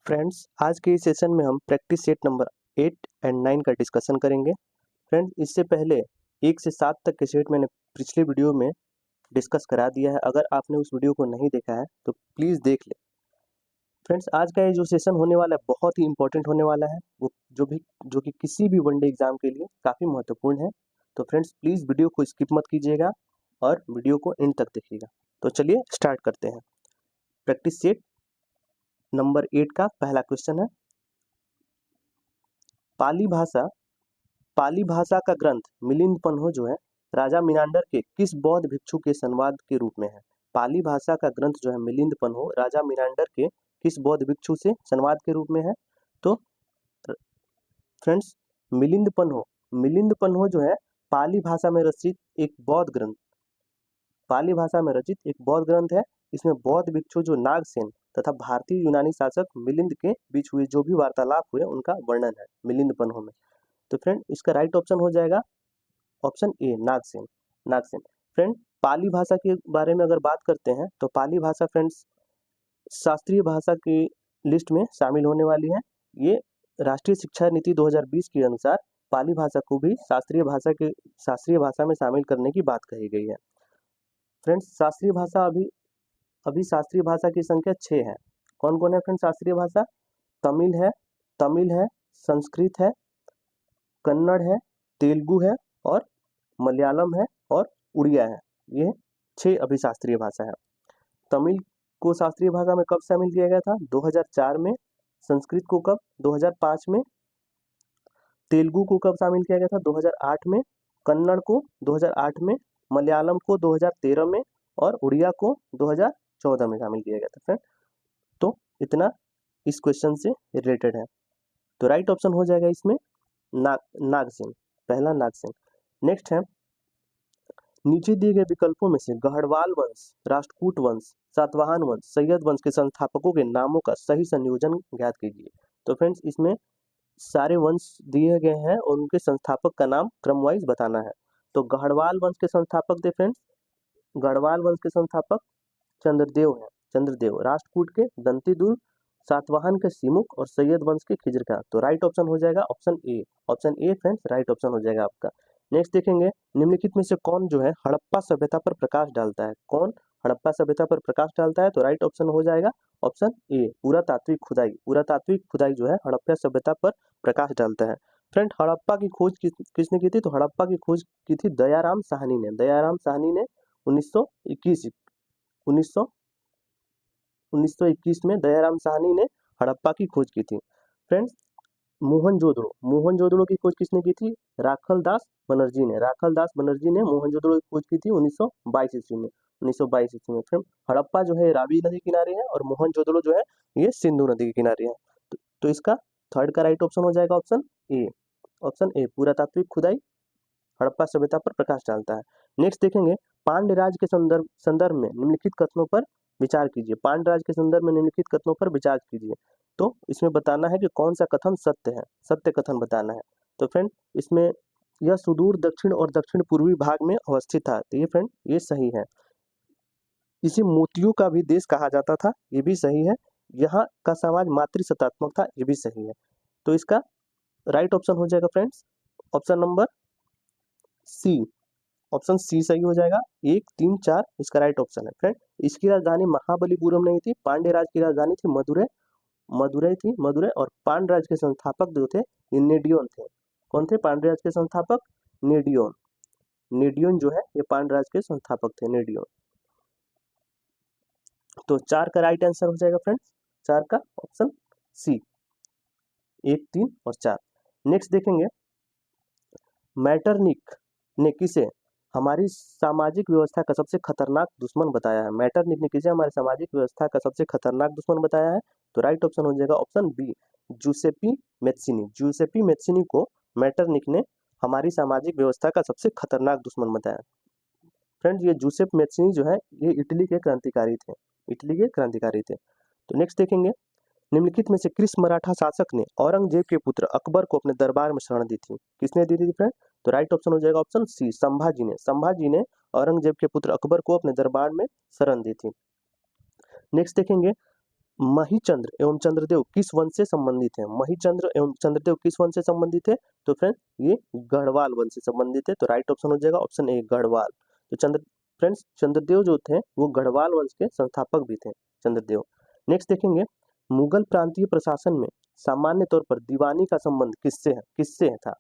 Friends, आज के इस सेशन में हम प्रैक्टिस सेट नंबर 8 एंड 9 का डिस्कशन करेंगे। फ्रेंड्स, इससे पहले 1 से 7 तक के सेट मैंने पिछले वीडियो में डिस्कस करा दिया है। अगर आपने उस वीडियो को नहीं देखा है तो प्लीज़ देख लें। फ्रेंड्स, आज का ये जो सेशन होने वाला है बहुत ही इंपॉर्टेंट होने वाला है, वो जो कि किसी भी वनडे एग्जाम के लिए काफ़ी महत्वपूर्ण है। तो फ्रेंड्स, प्लीज़ वीडियो को स्किप मत कीजिएगा और वीडियो को एंड तक देखिएगा। तो चलिए स्टार्ट करते हैं। प्रैक्टिस सेट नंबर 8 का पहला क्वेश्चन है, पाली भाषा का ग्रंथ मिलिंद पन्हो जो है राजा मिनांडर के किस बौद्ध भिक्षु के संवाद के रूप में है। पाली भाषा का ग्रंथ जो है मिलिंद पन्हो राजा मिनांडर के किस बौद्ध भिक्षु से संवाद के रूप में है। तो फ्रेंड्स, मिलिंद पन्हो जो है पाली भाषा में रचित एक बौद्ध ग्रंथ पाली भाषा में रचित एक बौद्ध ग्रंथ है। इसमें बौद्ध भिक्षु जो नागसेन तथा भारतीय यूनानी शासक मिलिंद के बीच हुए जो भी वार्तालाप हुए उनका वर्णन है मिलिंद पन्हो में। तो फ्रेंड, इसका राइट ऑप्शन हो जाएगा ऑप्शन ए, नागसेन। फ्रेंड, पाली भाषा के बारे में अगर बात करते हैं तो पाली भाषा फ्रेंड्स शास्त्रीय भाषा की लिस्ट में शामिल होने वाली है। ये राष्ट्रीय शिक्षा नीति 2020 के अनुसार पाली भाषा को भी शास्त्रीय भाषा में शामिल करने की बात कही गई है। फ्रेंड्स, शास्त्रीय भाषा अभी शास्त्रीय भाषा की संख्या 6 है। कौन कौन है फ्रेंड्स शास्त्रीय भाषा? तमिल है, संस्कृत है, कन्नड़ है, तेलुगु है और मलयालम है और उड़िया है। ये 6 अभी शास्त्रीय भाषा है। तमिल को शास्त्रीय भाषा में कब शामिल किया गया था? 2004 में। संस्कृत को कब? 2005 में। तेलुगु को कब शामिल किया गया था? 2008 में। कन्नड़ को 2008 में, मलयालम को 2013 में और उड़िया को 2014 में शामिल किया गया था। फ्रेंड, तो इतना इस क्वेश्चन से रिलेटेड है। तो राइट ऑप्शन हो जाएगा इसमें नागसेन, पहला नागसेन। नेक्स्ट है, नीचे दिए गए विकल्पों में से गढ़वाल वंश, राष्ट्रकूट वंश, सातवाहन वंश, सैयद वंश के संस्थापकों के नामों का सही संयोजन ज्ञात कीजिए। तो फ्रेंड्स, इसमें सारे वंश दिए गए हैं और उनके संस्थापक का नाम क्रम वाइज बताना है। तो गढ़वाल वंश के संस्थापक थे फ्रेंड्स, गढ़वाल वंश के संस्थापक चंद्रदेव है, चंद्रदेव। राष्ट्रकूट के दंतीदुर्ग, सातवाहन के सिमुक और सैयद वंश के खिजर खां। तो राइट ऑप्शन हो जाएगा option A friends, right option हो जाएगा आपका। नेक्स्ट देखेंगे, निम्नलिखित में से कौन जो है हड़प्पा सभ्यता पर प्रकाश डालता है? कौन हड़प्पा सभ्यता पर प्रकाश डालता है? तो राइट ऑप्शन हो जाएगा ऑप्शन ए, पुरातात्विक खुदाई जो है हड़प्पा सभ्यता पर प्रकाश डालता है। फ्रेंड, हड़प्पा की खोज किसने की थी? तो हड़प्पा की खोज की थी दयाराम साहनी ने 1921 में दयाराम साहनी ने हड़प्पा की खोज की थी। फ्रेंड्स, मोहनजोदड़ो की खोज किसने की थी? राखल दास बनर्जी ने मोहनजोदड़ो की खोज की थी 1922 ईस्वी में। फ्रेंड, हड़प्पा जो है रावी नदी किनारे है और मोहनजोदड़ो जो है ये सिंधु नदी के किनारे है। तो इसका थर्ड का राइट ऑप्शन हो जाएगा ऑप्शन ए, पुरातात्विक खुदाई हड़प्पा सभ्यता पर प्रकाश डालता है। नेक्स्ट देखेंगे, पांड्य राज के संदर्भ में निम्नलिखित कथनों पर विचार कीजिए। पांड्य राज के संदर्भ में निम्नलिखित कथनों पर विचार कीजिए। तो इसमें बताना है कि कौन सा कथन सत्य है, सत्य कथन बताना है। तो फ्रेंड, इसमें यह सुदूर दक्षिण और दक्षिण पूर्वी भाग में अवस्थित था। तो ये फ्रेंड, ये सही है। इसे मोतियों का भी देश कहा जाता था, ये भी सही है। यहाँ का समाज मातृसत्तात्मक था, ये भी सही है। तो इसका राइट ऑप्शन हो जाएगा फ्रेंड्स ऑप्शन नंबर सी सही हो जाएगा। 1, 3, 4 इसका राइट ऑप्शन है। फ्रेंड, इसकी राजधानी महाबलीपुरम नहीं थी, पांड्य राज की राजधानी थी मदुरै और पांड्य राज के संस्थापक जो थे ये नेडियोन थे। कौन थे पांड्य राज के संस्थापक? नेडियोन जो है ये पांड्य राज के संस्थापक थे, नेडियोन। तो 4 का राइट आंसर हो जाएगा फ्रेंड्स, 4 का ऑप्शन सी, 1, 3 और 4। नेक्स्ट देखेंगे, मैटरनिक ने किसे हमारी सामाजिक व्यवस्था का सबसे खतरनाक दुश्मन बताया है? मैटरनिक ने किसे हमारी सामाजिक व्यवस्था का सबसे खतरनाक दुश्मन बताया है? तो राइट ऑप्शन हो जाएगा ऑप्शन बी, जूसेपी मेत्सिनी को मैटरनिक ने हमारी सामाजिक व्यवस्था का सबसे खतरनाक दुश्मन बताया। फ्रेंड्स, ये जूसेप मेत्सिनी जो है ये इटली के क्रांतिकारी थे। तो नेक्स्ट देखेंगे, निम्नलिखित में से किस मराठा शासक ने औरंगजेब के पुत्र अकबर को अपने दरबार में शरण दी थी? किसने दी थी फ्रेंड? तो राइट ऑप्शन हो जाएगा ऑप्शन सी, संभाजी ने औरंगजेब के पुत्र अकबर को अपने दरबार में शरण दी थी। नेक्स्ट देखेंगे, महिचंद्र एवं चंद्रदेव किस वंश से संबंधित है? महिचंद्र एवं चंद्रदेव किस वंश से संबंधित है? तो फ्रेंड्स ये गढ़वाल वंश से संबंधित है। तो राइट ऑप्शन हो जाएगा ऑप्शन ए गढ़वाल। तो फ्रेंड्स चंद्रदेव जो थे वो गढ़वाल वंश के संस्थापक भी थे चंद्रदेव। नेक्स्ट देखेंगे, मुगल प्रांतीय प्रशासन में सामान्य तौर पर दीवानी का संबंध किससे था?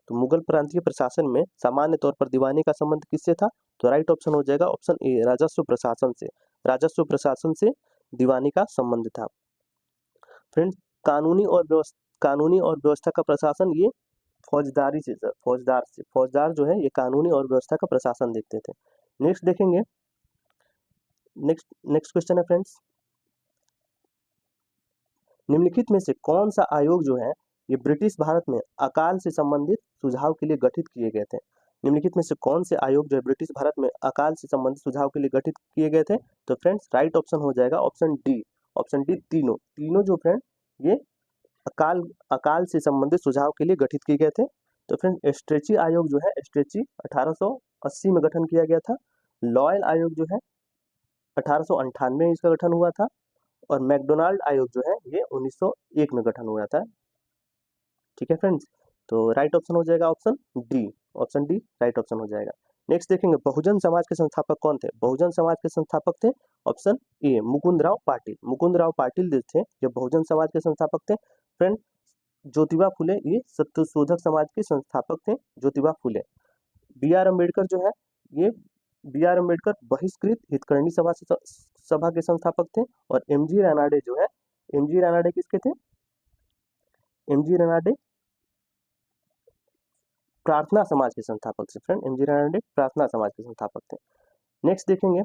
तो मुगल प्रांतीय प्रशासन में सामान्य तौर पर दीवानी का संबंध किससे था? तो राइट ऑप्शन हो जाएगा ऑप्शन ए राजस्व प्रशासन से। राजस्व प्रशासन से दीवानी का संबंध था। फ्रेंड्स कानूनी और व्यवस्था का प्रशासन ये फौजदार जो है ये कानूनी और व्यवस्था का प्रशासन देखते थे। नेक्स्ट देखेंगे, नेक्स्ट क्वेश्चन है फ्रेंड्स, निम्नलिखित में से कौन सा आयोग जो है ये ब्रिटिश भारत में अकाल से संबंधित सुझाव के लिए गठित किए गए थे? निम्नलिखित में से कौन से आयोग जो है ब्रिटिश भारत में अकाल से संबंधित सुझाव के लिए गठित किए गए थे? तो फ्रेंड्स राइट ऑप्शन हो जाएगा ऑप्शन डी तीनों जो फ्रेंड ये अकाल से संबंधित सुझाव के लिए गठित किए गए थे। तो फ्रेंड एस्ट्रेची आयोग जो है एस्ट्रेची 1880 में गठन किया गया था। लॉयल आयोग जो है 1898 में इसका गठन हुआ था और मैकडोनाल्ड आयोग जो है ये 1901 में गठन हुआ था। ठीक है फ्रेंड्स, तो राइट ऑप्शन हो जाएगा ऑप्शन डी राइट ऑप्शन हो जाएगा। नेक्स्ट देखेंगे, बहुजन समाज के संस्थापक कौन थे? बहुजन समाज के संस्थापक थे ऑप्शन ए मुकुंदराव पाटिल जो थे जो बहुजन समाज के संस्थापक थे। फ्रेंड ज्योतिबा फुले ये सत्यशोधक समाज के संस्थापक थे ज्योतिबा फुले। बी आर अम्बेडकर जो है ये बहिष्कृत हितकर्णी सभा के संस्थापक थे। और एम जी रानाडे जो है किसके थे? एम जी रानाडे प्रार्थना समाज के संस्थापक थे। फ्रेंड एम जी रानाडे प्रार्थना समाज के संस्थापक थे। नेक्स्ट देखेंगे,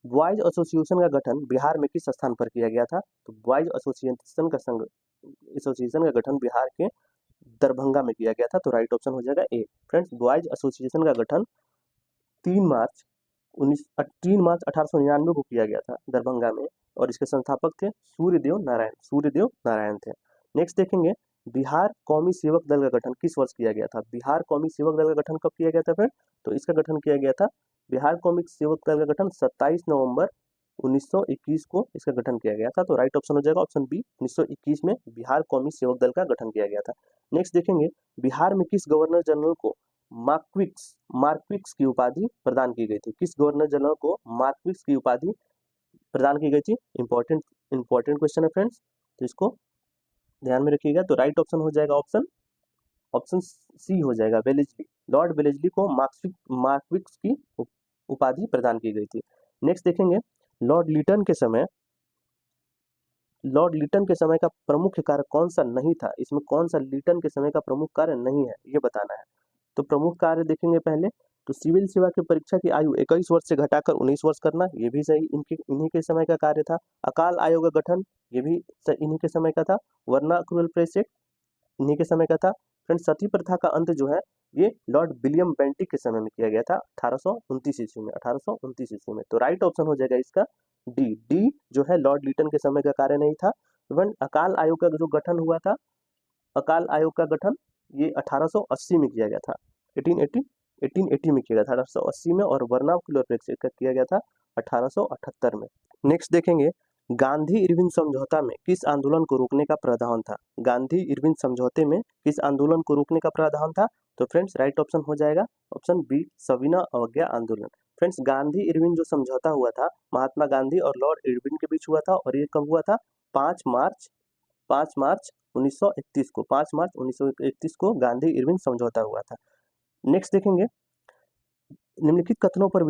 बॉयज एसोसिएशन का गठन बिहार में किस स्थान पर किया गया था? तो बॉयज एसोसिएशन का गठन बिहार के दरभंगा में किया गया था। तो राइट ऑप्शन हो जाएगा ए। फ्रेंड्स बॉयज एसोसिएशन का गठन 3 मार्च 1899 को किया गया था दरभंगा में और इसके संस्थापक थे सूर्यदेव नारायण थे। नेक्स्ट देखेंगे, बिहार कौमी सेवक दल का गठन किस वर्ष किया गया था? बिहार कौमी सेवक दल का गठन कब किया गया था फ्रेंड? तो इसका गठन किया गया था बिहार कौमी सेवक दल का गठन 27 नवंबर 1921 को इसका गठन किया गया था। तो राइट ऑप्शन हो जाएगा ऑप्शन बी 1921 में बिहार कौमी सेवक दल का गठन किया गया था। नेक्स्ट देखेंगे, बिहार में किस गवर्नर जनरल को मार्क्विक्स की उपाधि प्रदान की गई थी? किस गवर्नर जनरल को मार्क्विक्स की उपाधि प्रदान की गई थी? इंपॉर्टेंट क्वेश्चन है फ्रेंड्स, तो इसको ध्यान में रखिएगा। तो राइट ऑप्शन हो जाएगा ऑप्शन सी हो जाएगा वेलेस्ली। लॉर्ड वेलेस्ली को मार्क्विक्स की उपाधि प्रदान की गई थी। नेक्स्ट देखेंगे, लॉर्ड लिटन के समय का प्रमुख कार्य कौन सा नहीं था? इसमें कौन सा लिटन के समय का प्रमुख कार्य नहीं है ये बताना है। तो प्रमुख कार्य देखेंगे पहले, तो सिविल सेवा की परीक्षा की आयु 21 वर्ष से घटाकर 19 वर्ष करना, ये भी सही इन्हीं के समय का कार्य था। अकाल आयोग का गठन ये भी इन्हीं के समय का था। वर्नाक्युलर प्रेस एक्ट इन्हीं के समय का था। फ्रेंड सती प्रथा का अंत जो है ये लॉर्ड विलियम बेंटिक के समय में किया गया था 1829 ईस्वी में। तो राइट ऑप्शन हो जाएगा इसका डी जो है लॉर्ड लिटन के समय का कार्य नहीं था। इवन अकाल आयोग का जो गठन हुआ था, अकाल आयोग का गठन ये 1880 में किया गया था। 1880 में किया गया था 1880 में, और वर्नाक्युलर प्रेस एक्ट किया गया था 1878 में। नेक्स्ट देखेंगे, गांधी इरविन समझौता में किस आंदोलन को रोकने का प्रावधान था? गांधी इरविन समझौते में किस आंदोलन को रोकने का प्रावधान था? तो फ्रेंड्स राइट ऑप्शन हो जाएगा ऑप्शन बी सविनय अवज्ञा आंदोलन। फ्रेंड्स गांधी इरविन जो समझौता हुआ था महात्मा गांधी और लॉर्ड इरविन के बीच हुआ था और ये कब हुआ था? 5 मार्च 1931 को गांधी इरविन समझौता हुआ था। नेक्स्ट देखेंगे, निम्नलिखित कथनों पर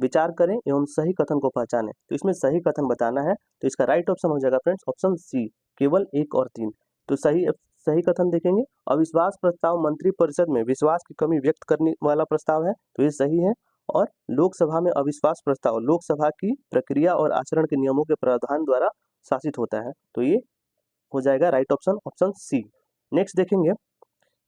विचार करें एवं सही कथन को पहचानें। तो इसमें सही कथन बताना है, तो इसका राइट ऑप्शन हो जाएगा फ्रेंड्स ऑप्शन सी केवल 1 और 3। तो सही कथन देखेंगे, अविश्वास प्रस्ताव मंत्री परिषद में विश्वास की कमी व्यक्त करने वाला प्रस्ताव है, तो ये सही है। और लोकसभा में अविश्वास प्रस्ताव लोकसभा की प्रक्रिया और आचरण के नियमों के प्रावधान द्वारा शासित होता है, तो ये हो जाएगा राइट ऑप्शन सी। नेक्स्ट देखेंगे,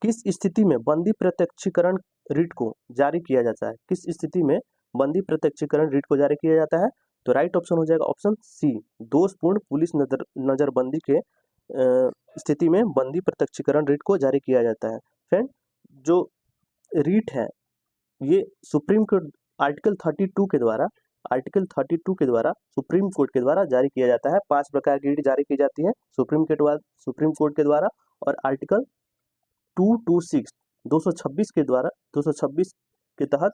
किस स्थिति में बंदी प्रत्यक्षीकरण रिट को जारी किया जाता है? किस स्थिति में बंदी प्रत्यक्षीकरण रिट को जारी किया जाता है? तो राइट ऑप्शन हो जाएगा ऑप्शन सी दोषपूर्ण पुलिस नजरबंदी के स्थिति में बंदी प्रत्यक्षीकरण रिट को जारी किया जाता है। फ्रेंड जो रिट है ये सुप्रीम कोर्ट आर्टिकल 32 के द्वारा आर्टिकल 32 के द्वारा सुप्रीम कोर्ट के द्वारा जारी किया जाता है। 5 प्रकार की रीट जारी की जाती है सुप्रीम कोर्ट के द्वारा। और आर्टिकल 226 226 के द्वारा 226 के तहत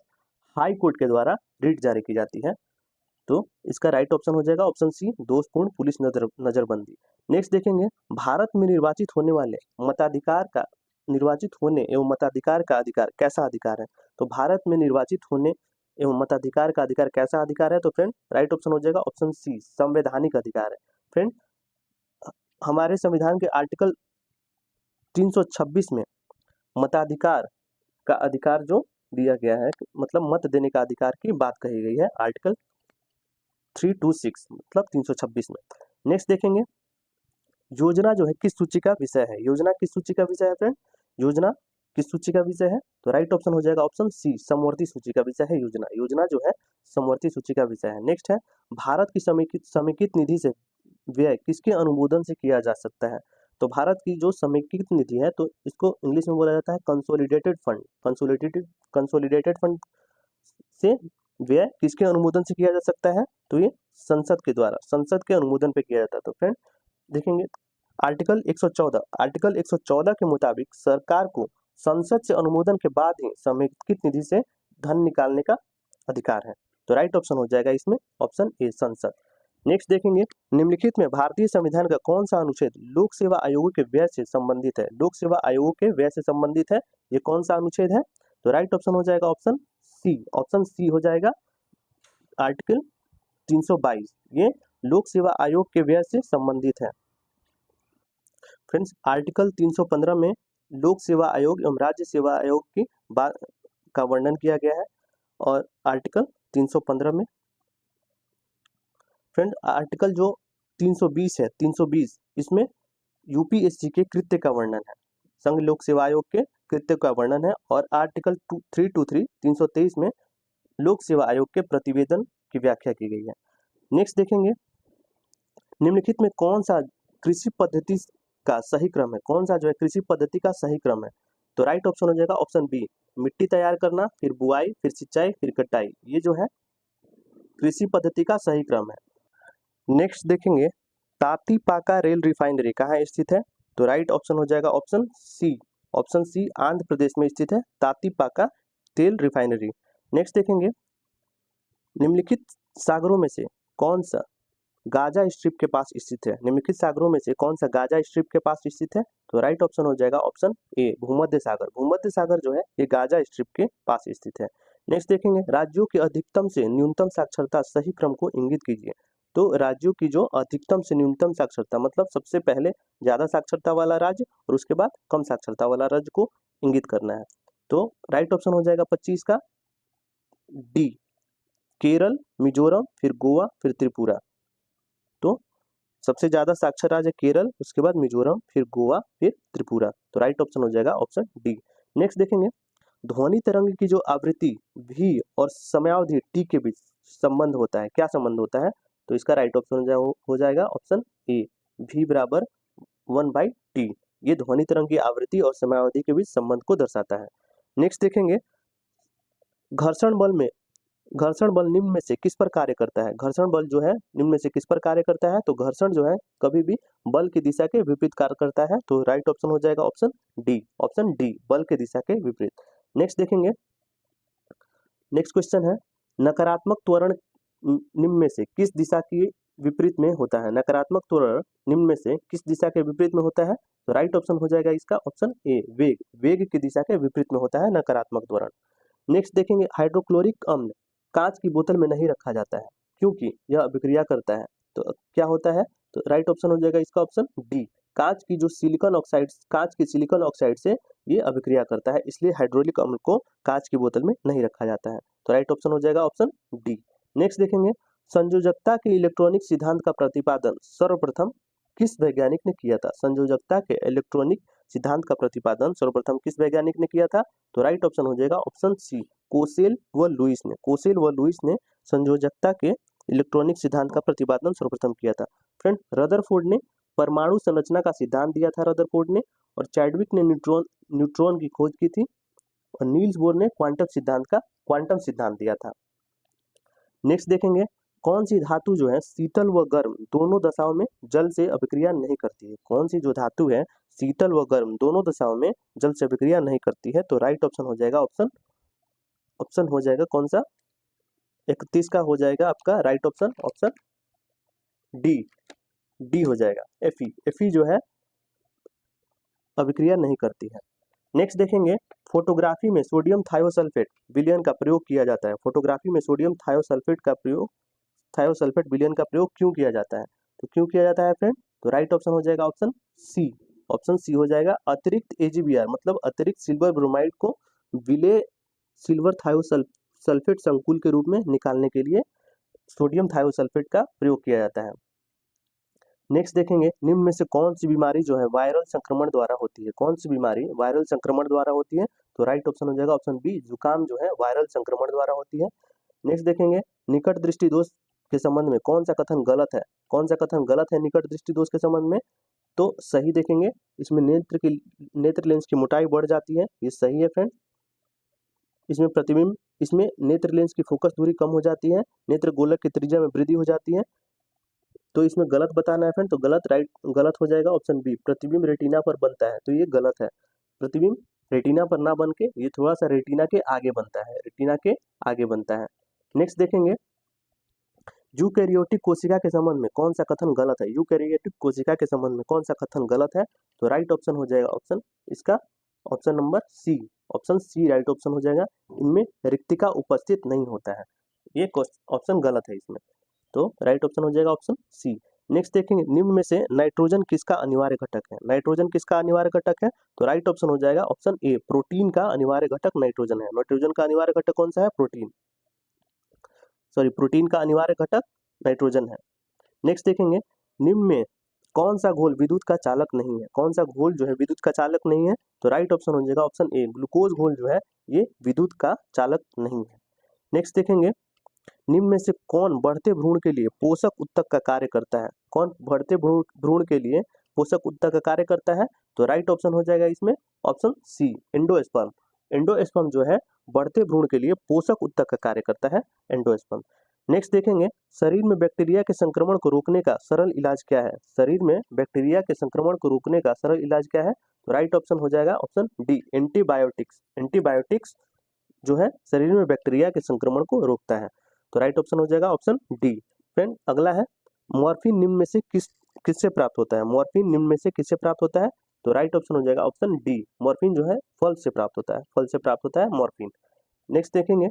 हाई कोर्ट के द्वारा रीट जारी की जाती है। तो इसका राइट ऑप्शन हो जाएगा ऑप्शन सी, दोषपूर्ण पुलिस नजरबंदी। नेक्स्ट देखेंगे, भारत में निर्वाचित होने वाले मताधिकार का निर्वाचित होने एवं मताधिकार का अधिकार कैसा अधिकार है? तो भारत में निर्वाचित होने एवं मताधिकार का अधिकार कैसा अधिकार है? तो फ्रेंड राइट ऑप्शन हो जाएगा ऑप्शन सी, संवैधानिक अधिकार है। फ्रेंड हमारे संविधान के आर्टिकल 326 में मताधिकार का अधिकार जो दिया गया है, मतलब मत देने का अधिकार की बात कही गई है आर्टिकल 326 मतलब 326 में। नेक्स्ट देखेंगे, योजना जो है किस सूची का विषय है? योजना किस सूची का विषय है फ्रेंड? योजना किस सूची का विषय है? तो राइट ऑप्शन हो जाएगा ऑप्शन सी, समवर्ती सूची का विषय है योजना। योजना जो है समवर्ती सूची का विषय है। नेक्स्ट है, भारत की समेकित निधि से व्यय किसके अनुमोदन से किया जा सकता है? तो भारत की जो समेकित निधि है, तो इसको इंग्लिश में बोला जाता है कंसोलिडेटेड फंड। कंसोलिडेटेड फंड से व्यय किसके अनुमोदन से किया जा सकता है? तो ये संसद के द्वारा, संसद के अनुमोदन पे किया जाता है। तो फ्रेंड देखेंगे आर्टिकल 114 के मुताबिक सरकार को संसद से अनुमोदन के बाद ही समेकित निधि से धन निकालने का अधिकार है। तो राइट ऑप्शन हो जाएगा इसमें ऑप्शन ए, संसद। नेक्स्ट देखेंगे, निम्नलिखित में भारतीय संविधान का कौन सा अनुच्छेद लोक सेवा आयोग के व्यय से संबंधित है? लोक सेवा आयोग के व्यय से संबंधित है, ये कौन सा अनुच्छेद है? तो राइट ऑप्शन हो जाएगा ऑप्शन सी, ऑप्शन सी हो जाएगा आर्टिकल 322, ये लोक सेवा आयोग के व्यय से संबंधित है। फ्रेंड्स आर्टिकल 315 में लोक सेवा आयोग एवं राज्य सेवा आयोग की बात का वर्णन किया गया है। और आर्टिकल 315 में फ्रेंड आर्टिकल जो 320 है, 320 इसमें यूपीएससी के कृत्य का वर्णन है, संघ लोक सेवा आयोग के कृत्य का वर्णन है। और आर्टिकल 323 में लोक सेवा आयोग के प्रतिवेदन की व्याख्या की गई है। नेक्स्ट देखेंगे, निम्नलिखित में कौन सा कृषि पद्धति का सही क्रम है? कौन सा जो है कृषि पद्धति का सही क्रम है? तो राइट ऑप्शन हो जाएगा ऑप्शन बी, मिट्टी तैयार करना, फिर बुआई, फिर सिंचाई, फिर कटाई, ये जो है कृषि पद्धति का सही क्रम है। नेक्स्ट देखेंगे, ताती पाका रेल रिफाइनरी कहाँ स्थित है? तो राइट ऑप्शन हो जाएगा option C, option C, Andhra Pradesh में स्थित है ताती पाका तेल रिफाइनरी। नेक्स्ट देखेंगे, निम्नलिखित सागरों में से कौन सा गाजा स्ट्रिप के पास स्थित है? निम्नलिखित सागरों में से कौन सा गाजा स्ट्रिप के पास स्थित है? तो राइट ऑप्शन हो जाएगा ऑप्शन ए, भूमध्य सागर। भूमध्य सागर जो है ये गाजा स्ट्रिप के पास स्थित है। नेक्स्ट देखेंगे, राज्यों की अधिकतम से न्यूनतम साक्षरता सही क्रम को इंगित कीजिए। तो राज्यों की जो अधिकतम से न्यूनतम साक्षरता, मतलब सबसे पहले ज्यादा साक्षरता वाला राज्य और उसके बाद कम साक्षरता वाला राज्य को इंगित करना है। तो राइट ऑप्शन हो जाएगा 25 का डी, केरल, मिजोरम, फिर गोवा, फिर त्रिपुरा। तो सबसे ज्यादा साक्षर राज्य केरल, उसके बाद मिजोरम, फिर गोवा, फिर त्रिपुरा। तो राइट ऑप्शन हो जाएगा ऑप्शन डी। नेक्स्ट देखेंगे, ध्वनि तरंग की जो आवृत्ति v और समयावधि t के बीच संबंध होता है, क्या संबंध होता है? तो इसका राइट ऑप्शन हो जाएगा ऑप्शन ए, v बराबर 1/t। ये ध्वनि तरंग की आवृत्ति और समयावधि के बीच संबंध को दर्शाता है। नेक्स्ट देखेंगे, घर्षण बल निम्न में से किस पर कार्य करता है? घर्षण बल जो है निम्न में से किस पर कार्य करता है? तो घर्षण जो है कभी भी बल की दिशा के विपरीत कार्य करता है। तो राइट ऑप्शन हो जाएगा ऑप्शन डी, ऑप्शन डी, बल के दिशा के विपरीत। नेक्स्ट देखेंगे, नेक्स्ट क्वेश्चन है, नकारात्मक त्वरण निम्न में से किस दिशा की विपरीत में होता है? नकारात्मक त्वरण निम्न में से किस दिशा के विपरीत में होता है? तो राइट ऑप्शन हो जाएगा इसका ऑप्शन ए, वेग की दिशा के विपरीत में होता है नकारात्मक त्वरण। नेक्स्ट देखेंगे, हाइड्रोक्लोरिक अम्ल कांच की बोतल में नहीं रखा जाता है क्योंकि यह अभिक्रिया करता है। तो क्या होता है? तो राइट ऑप्शन हो जाएगा इसका ऑप्शन डी, कांच की सिलिकॉन ऑक्साइड से ये अभिक्रिया करता है, इसलिए हाइड्रोलिक अम्ल को कांच की बोतल में नहीं रखा जाता है। तो राइट ऑप्शन हो जाएगा ऑप्शन डी। नेक्स्ट देखेंगे, संयोजकता के इलेक्ट्रॉनिक सिद्धांत का प्रतिपादन सर्वप्रथम किस वैज्ञानिक ने किया था? संयोजकता के इलेक्ट्रॉनिक सिद्धांत का प्रतिपादन सर्वप्रथम किस वैज्ञानिक ने किया था? तो राइट ऑप्शन हो जाएगा ऑप्शन सी, कोसेल व लुईस ने संयोजकता के इलेक्ट्रॉनिक सिद्धांत का प्रतिपादन सर्वप्रथम किया था। फ्रेंड रदरफोर्ड ने परमाणु संरचना का सिद्धांत दिया था रदरफोर्ड ने, और चैडविक ने न्यूट्रॉन की खोज की थी, और नील्स बोर ने क्वांटम सिद्धांत दिया था। नेक्स्ट देखेंगे कौन सी धातु जो है शीतल व गर्म दोनों दशाओं में जल से अभिक्रिया नहीं करती है। कौन सी जो धातु है शीतल व गर्म दोनों दशाओं में जल से अभिक्रिया नहीं करती है। तो राइट ऑप्शन हो जाएगा ऑप्शन हो जाएगा कौन सा 31 का हो जाएगा आपका राइट ऑप्शन ऑप्शन डी हो जाएगा। एफी जो है अभिक्रिया नहीं करती है। नेक्स्ट देखेंगे फोटोग्राफी में सोडियम थायोसल्फेट विलयन का प्रयोग किया जाता है। फोटोग्राफी में सोडियम थायोसल्फेट विलयन का प्रयोग क्यों किया जाता है। तो क्यों किया जाता है फ्रेंड, तो राइट ऑप्शन हो जाएगा ऑप्शन सी हो जाएगा। अतिरिक्त AgBr मतलब अतिरिक्त सिल्वर ब्रोमाइड को विलेय सिल्वर थायोसल्फेट संकुल के रूप में निकालने के लिए सोडियम थायोसल्फेट का प्रयोग किया जाता है। नेक्स्ट देखेंगे निम्न में से कौन सी बीमारी जो है वायरल संक्रमण द्वारा होती है। कौन सी बीमारी वायरल संक्रमण द्वारा होती है। तो राइट ऑप्शन हो जाएगा ऑप्शन बी, जुकाम जो है वायरल संक्रमण द्वारा होती है। नेक्स्ट देखेंगे निकट दृष्टि दोष के संबंध में कौन सा कथन गलत है। कौन सा कथन गलत है निकट दृष्टि दोष के संबंध में, तो सही देखेंगे इसमें नेत्र लेंस की मोटाई बढ़ जाती है, ये सही है फ्रेंड। इसमें नेत्र लेंस की फोकस दूरी कम हो जाती है, नेत्र गोलक की त्रिज्या में वृद्धि हो जाती है। तो इसमें गलत बताना है फ्रेंड, तो गलत हो जाएगा ऑप्शन बी, प्रतिबिंब रेटिना पर बनता है। तो ये गलत है, प्रतिबिंब रेटिना पर ना बन के ये थोड़ा सा रेटिना के आगे बनता है। नेक्स्ट देखेंगे यूकैरियोटिक कोशिका के संबंध में कौन सा कथन गलत है। यूकैरियोटिक कोशिका के संबंध में कौन सा कथन गलत है। तो राइट ऑप्शन हो जाएगा option number C, option C right option हो जाएगा। इनमें रिक्तिका उपस्थित नहीं होता है, ये ऑप्शन गलत है इसमें, तो राइट ऑप्शन हो जाएगा ऑप्शन सी। नेक्स्ट देखेंगे निम्न में से नाइट्रोजन किसका अनिवार्य घटक है। नाइट्रोजन किसका अनिवार्य घटक है। तो राइट ऑप्शन हो जाएगा ऑप्शन ए, प्रोटीन का अनिवार्य घटक नाइट्रोजन है। नाइट्रोजन का अनिवार्य घटक कौन सा है, प्रोटीन का अनिवार्य घटक नाइट्रोजन है। नेक्स्ट देखेंगे निम्न में कौन सा घोल विद्युत का चालक नहीं है। कौन सा घोल जो है विद्युत का चालक नहीं है। तो राइट ऑप्शन हो जाएगा ऑप्शन ए, ग्लूकोज घोल जो है ये विद्युत का चालक नहीं है। नेक्स्ट देखेंगे निम्न में से कौन बढ़ते भ्रूण के लिए पोषक उत्तक का कार्य करता है। कौन बढ़ते भ्रूण के लिए पोषक उत्तक का कार्य करता है। तो राइट ऑप्शन हो जाएगा इसमें ऑप्शन सी, एंडोस्पर्म। एंडोस्पर्म जो है बढ़ते भ्रूण के लिए पोषक उत्तक का कार्य करता है, एंडोस्पर्म। नेक्स्ट देखेंगे शरीर में बैक्टीरिया के संक्रमण को रोकने का सरल इलाज क्या है। शरीर में बैक्टीरिया के संक्रमण को रोकने का सरल इलाज क्या है। तो राइट ऑप्शन हो जाएगा ऑप्शन डी, एंटीबायोटिक्स। एंटीबायोटिक्स जो है शरीर में बैक्टीरिया के संक्रमण को रोकता है, तो राइट ऑप्शन हो जाएगा ऑप्शन डी। फ्रेंड अगला है मॉर्फिन निम्न में से किससे प्राप्त होता है। मॉर्फिन निम्न में से किससे प्राप्त होता है। तो राइट ऑप्शन हो जाएगा ऑप्शन डी, मॉर्फिन जो है फल से प्राप्त होता है, मॉर्फिन। नेक्स्ट देखेंगे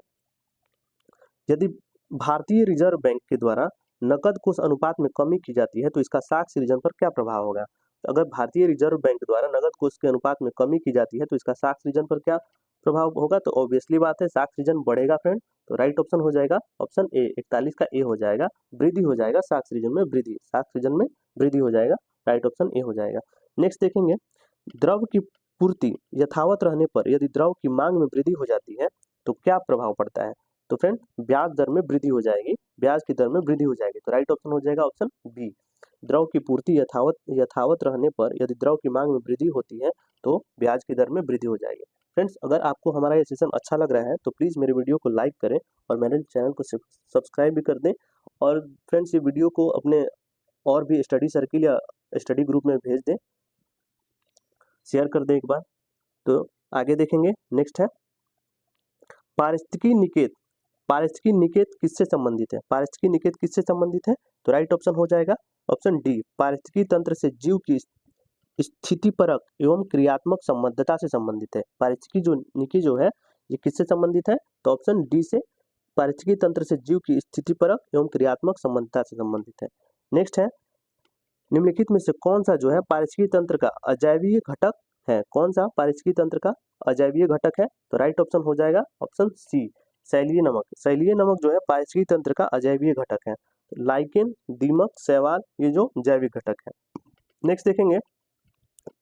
यदि भारतीय रिजर्व बैंक के द्वारा नकद कोष अनुपात में कमी की जाती है तो इसका साख सृजन पर क्या प्रभाव होगा। तो अगर भारतीय रिजर्व बैंक द्वारा नकद कोष के अनुपात में कमी की जाती है तो इसका साख सृजन पर क्या प्रभाव होगा। तो ऑब्वियसली बात है साख सृजन बढ़ेगा फ्रेंड, तो राइट ऑप्शन हो जाएगा ऑप्शन ए, 41 का ए हो जाएगा, वृद्धि हो जाएगा साख सृजन में वृद्धि हो जाएगा, राइट ऑप्शन ए हो जाएगा। नेक्स्ट देखेंगे द्रव की पूर्ति यथावत रहने पर यदि द्रव की मांग में वृद्धि हो जाती है तो क्या प्रभाव पड़ता है। तो फ्रेंड ब्याज दर में वृद्धि हो जाएगी, ब्याज की दर में वृद्धि हो जाएगी, तो राइट ऑप्शन हो जाएगा ऑप्शन बी, द्रव की पूर्ति यथावत रहने पर यदि द्रव की मांग में वृद्धि होती है तो ब्याज की दर में वृद्धि हो जाएगी। फ्रेंड्स अगर आपको हमारा ये सेशन अच्छा लग रहा है तो प्लीज़ मेरे वीडियो को लाइक करें और मेरे चैनल को सब्सक्राइब भी कर दें। और फ्रेंड्स ये वीडियो को अपने और भी स्टडी सर्किल या स्टडी ग्रुप में भेज दें, शेयर कर दें एक बार। तो आगे देखेंगे नेक्स्ट है पारिस्थितिकी निकेत किससे संबंधित है। पारिस्थितिकी निकेत किससे संबंधित है। तो राइट ऑप्शन हो जाएगा ऑप्शन डी, पारिस्थितिकी तंत्र से जीव की स्थितिपरक एवं क्रियात्मक संबद्धता से संबंधित है। पारिस्थितिकी निकी जो है ये किससे संबंधित है। तो ऑप्शन डी से, पारिस्थितिकी तंत्र से जीव की स्थितिपरक एवं क्रियात्मक संबद्धता से संबंधित है। नेक्स्ट है निम्नलिखित में से कौन सा जो है पारिस्थितिकी तंत्र का अजैवीय घटक है। कौन सा पारिस्थितिकी तंत्र का अजैवीय घटक है। तो राइट ऑप्शन हो जाएगा ऑप्शन सी, शैलीय नमक। शैलीय नमक जो है पारिस्थितिकी तंत्र का अजैवीय घटक है। लाइकेन, दीमक, शैवाल ये जो जैविक घटक है। नेक्स्ट देखेंगे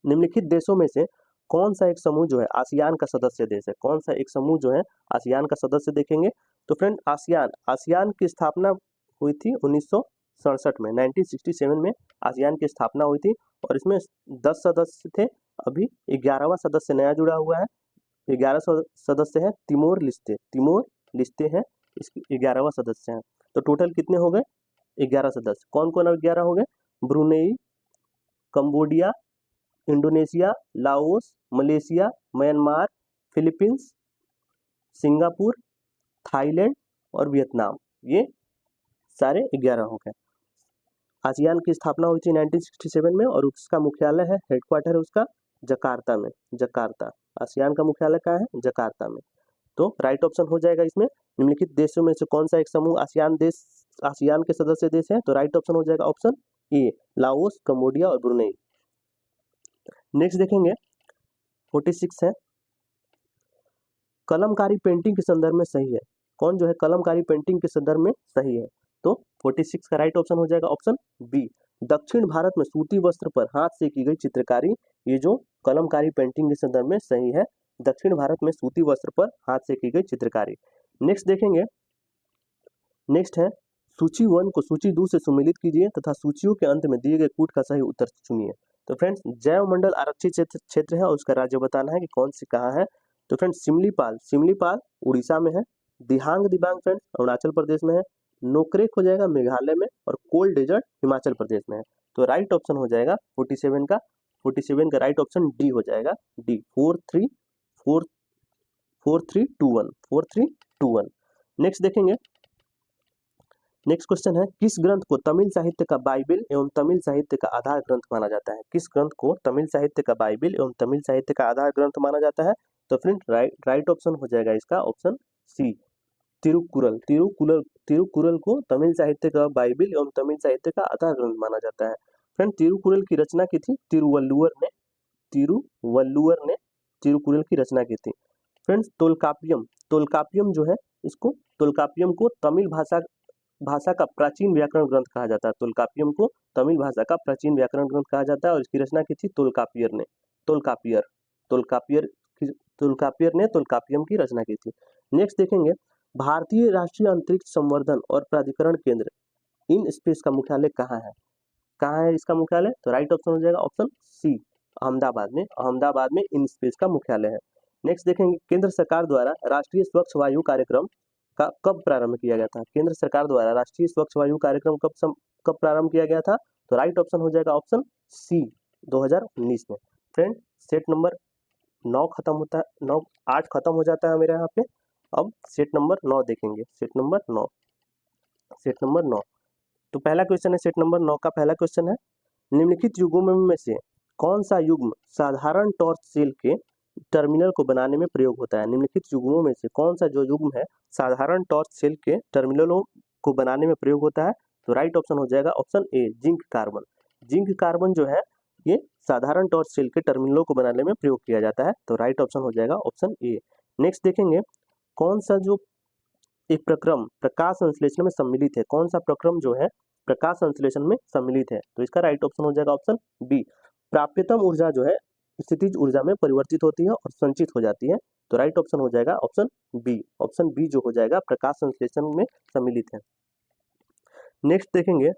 निम्नलिखित देशों में से कौन सा एक समूह जो है आसियान का सदस्य देश है। कौन सा एक समूह जो है आसियान का सदस्य देखेंगे। तो फ्रेंड आसियान की स्थापना हुई थी 1967 में, 1967 में आसियान की स्थापना हुई थी और इसमें 10 सदस्य थे, अभी 11वां सदस्य नया जुड़ा हुआ है। 11 सदस्य है तिमोर लिस्ते हैं, इसकी 11वां सदस्य है। तो टोटल कितने हो गए? 11 से 10। कौन कौन 11 हो गए? Brunei, Cambodia, Indonesia, Laos, Malaysia, Myanmar, Philippines, Singapore, Thailand और वियतनाम। ये सारे 11 हो गए। आसियान की स्थापना हुई थी 1967 में और उसका मुख्यालय है, हेडक्वार्टर है उसका जकार्ता में। जकार्ता, आसियान का मुख्यालय कहाँ है? जकार्ता में। तो राइट ऑप्शन हो जाएगा इसमें, निम्नलिखित देशों में से कौन सा एक समूह आसियान के सदस्य देश है? तो राइट ऑप्शन हो जाएगा ऑप्शन ए, लाओस, कंबोडिया और ब्रुनेई। नेक्स्ट देखेंगे 46 है, कलमकारी पेंटिंग के संदर्भ में सही है। कौन जो है कलमकारी पेंटिंग के संदर्भ में सही है? तो 46 का राइट ऑप्शन हो जाएगा ऑप्शन बी, दक्षिण भारत में सूती वस्त्र पर हाथ से की गई चित्रकारी, ये जो कलमकारी पेंटिंग के संदर्भ में सही है, दक्षिण भारत में सूती वस्त्र पर हाथ से की गई चित्रकारी। नेक्स्ट देखेंगे, नेक्स्ट है सूची 1 को सूची 2 से सुमेलित कीजिए तथा सूचियों के अंत में दिए गए कूट का सही उत्तर चुनिए। तो फ्रेंड्स, जैव मंडल आरक्षित क्षेत्र है और उसका राज्य बताना है कि कौन सी कहाँ है। तो फ्रेंड्स, सिमलीपाल उड़ीसा में है, दिहांग दिबांग फ्रेंड्स अरुणाचल प्रदेश में है, नोकरेक हो जाएगा मेघालय में और कोल्ड डेजर्ट हिमाचल प्रदेश में है। तो राइट ऑप्शन हो जाएगा 47 का राइट ऑप्शन डी हो जाएगा, डी 4321। नेक्स्ट देखेंगे, नेक्स्ट क्वेश्चन है, किस ग्रंथ को तमिल साहित्य का बाइबिल एवं तमिल साहित्य का आधार ग्रंथ माना जाता है? किस ग्रंथ को तमिल साहित्य का बाइबिल एवं तमिल साहित्य का आधार ग्रंथ माना जाता है? तो फ्रेंड राइट ऑप्शन हो जाएगा इसका ऑप्शन सी, तिरुकुरल। तिरुकुरल को तमिल साहित्य का बाइबिल एवं तमिल साहित्य का आधार ग्रंथ माना जाता है। फ्रेंड, तिरुकुरल की रचना की थी तिरुवल्लुवर ने तिरुकुरल की रचना की थी। फ्रेंड्स, तोलकापियम जो है, इसको तोलकापियम को तमिल भाषा का प्राचीन व्याकरण ग्रंथ कहा जाता है। तोलकापियम को तमिल भाषा का प्राचीन व्याकरण ग्रंथ कहा जाता है और इसकी रचना की थी तोलकापियर ने तोलकापियम की रचना की थी। नेक्स्ट देखेंगे, भारतीय राष्ट्रीय अंतरिक्ष संवर्धन और प्राधिकरण केंद्र इन स्पेस का मुख्यालय कहाँ है? कहाँ है इसका मुख्यालय? तो राइट ऑप्शन हो जाएगा ऑप्शन सी, अहमदाबाद में इन स्पेस का मुख्यालय है। नेक्स्ट देखेंगे, केंद्र सरकार द्वारा राष्ट्रीय स्वच्छ वायु कार्यक्रम का कब प्रारंभ किया गया था? केंद्र सरकार द्वारा राष्ट्रीय स्वच्छ वायु कार्यक्रम कब प्रारंभ किया गया था? तो राइट ऑप्शन हो जाएगा ऑप्शन सी, 2019 में। फ्रेंड, सेट नंबर 9 खत्म होता है, 8 खत्म हो जाता है मेरे यहाँ पे। अब सेट नंबर 9 देखेंगे, सेट नंबर 9। तो पहला क्वेश्चन है, सेट नंबर 9 का पहला क्वेश्चन है, निम्नलिखित युग्मों में से कौन सा युग्म साधारण टॉर्च सेल के टर्मिनल को बनाने में प्रयोग होता है? निम्नलिखित युग्मों में से कौन सा जो युग्म है साधारण टॉर्च सेल के टर्मिनलों को बनाने में प्रयोग होता है? तो राइट ऑप्शन हो जाएगा ऑप्शन ए, जिंक कार्बन जो है ये साधारण टॉर्च सेल के टर्मिनलों को बनाने में प्रयोग किया जाता है। तो राइट ऑप्शन हो जाएगा ऑप्शन ए। नेक्स्ट देखेंगे, कौन सा जो एक प्रक्रम प्रकाश संश्लेषण में सम्मिलित है? कौन सा प्रक्रम जो है प्रकाश संश्लेषण में सम्मिलित है? तो इसका राइट ऑप्शन हो जाएगा ऑप्शन बी, प्राप्यतम ऊर्जा जो है स्थितिज ऊर्जा में परिवर्तित होती है और संचित हो जाती है। तो राइट ऑप्शन हो जाएगा ऑप्शन बी जो हो जाएगा प्रकाश संश्लेषण में सम्मिलित है। नेक्स्ट देखेंगे,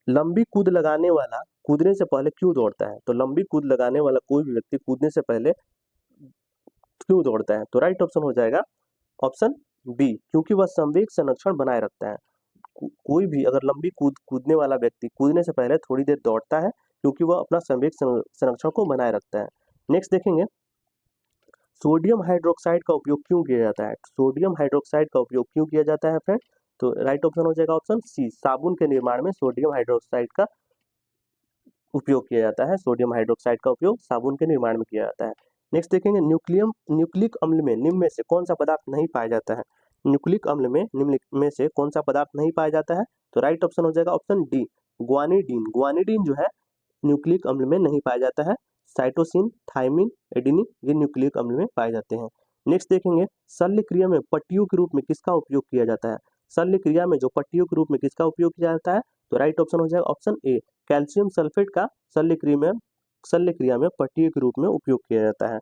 लंबी कूद लगाने वाला कूदने से पहले क्यों दौड़ता है? तो लंबी कूद लगाने वाला कोई भी व्यक्ति कूदने से पहले क्यों दौड़ता है? तो राइट ऑप्शन हो जाएगा ऑप्शन बी, क्योंकि वह संवेग संरक्षण बनाए रखता है। कोई भी अगर लंबी कूदने वाला व्यक्ति कूदने से पहले थोड़ी देर दौड़ता है क्योंकि वह अपना संवेग संरक्षण को बनाए रखता है। नेक्स्ट देखेंगे, सोडियम हाइड्रोक्साइड का उपयोग क्यों किया जाता है? सोडियम हाइड्रोक्साइड का उपयोग क्यों किया जाता है फ्रेंड? तो राइट ऑप्शन हो जाएगा ऑप्शन सी, साबुन के निर्माण में सोडियम हाइड्रोक्साइड का उपयोग किया जाता है। सोडियम हाइड्रोक्साइड का उपयोग साबुन के निर्माण में किया जाता है। नेक्स्ट देखेंगे, न्यूक्लिक अम्ल में निम्न में से कौन सा पदार्थ नहीं पाया जाता है? न्यूक्लिक अम्ल में निम्न में से कौन सा पदार्थ नहीं पाया जाता है? तो राइट ऑप्शन हो जाएगा ऑप्शन डी, ग्वानिडीन जो है न्यूक्लिक अम्ल में नहीं पाया जाता है। साइटोसिन, थायमिन, एडेनिन ये न्यूक्लिक अम्ल में पाए जाते हैं। नेक्स्ट देखेंगे, शल्य क्रिया में पट्टियों के रूप में किसका उपयोग किया जाता है? शल्य क्रिया में जो पट्टियों के रूप में किसका उपयोग किया जाता है? तो राइट ऑप्शन हो जाएगा ऑप्शन ए, कैल्शियम सल्फेट का शल्य क्रिया में पट्टियों के रूप में उपयोग किया जाता है।